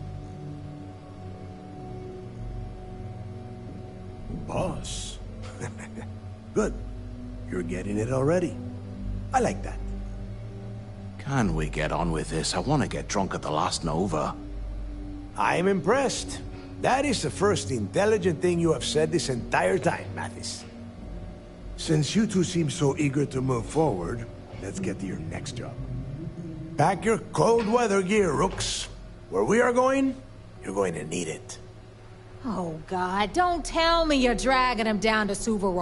Boss. Good. You're getting it already. I like that. Can we get on with this? I want to get drunk at the last Nova. I'm impressed. That is the first intelligent thing you have said this entire time, Mathis. Since you two seem so eager to move forward, let's get to your next job. Pack your cold weather gear, Rooks. Where we are going, you're going to need it. Oh, God, don't tell me you're dragging him down to Suvorov.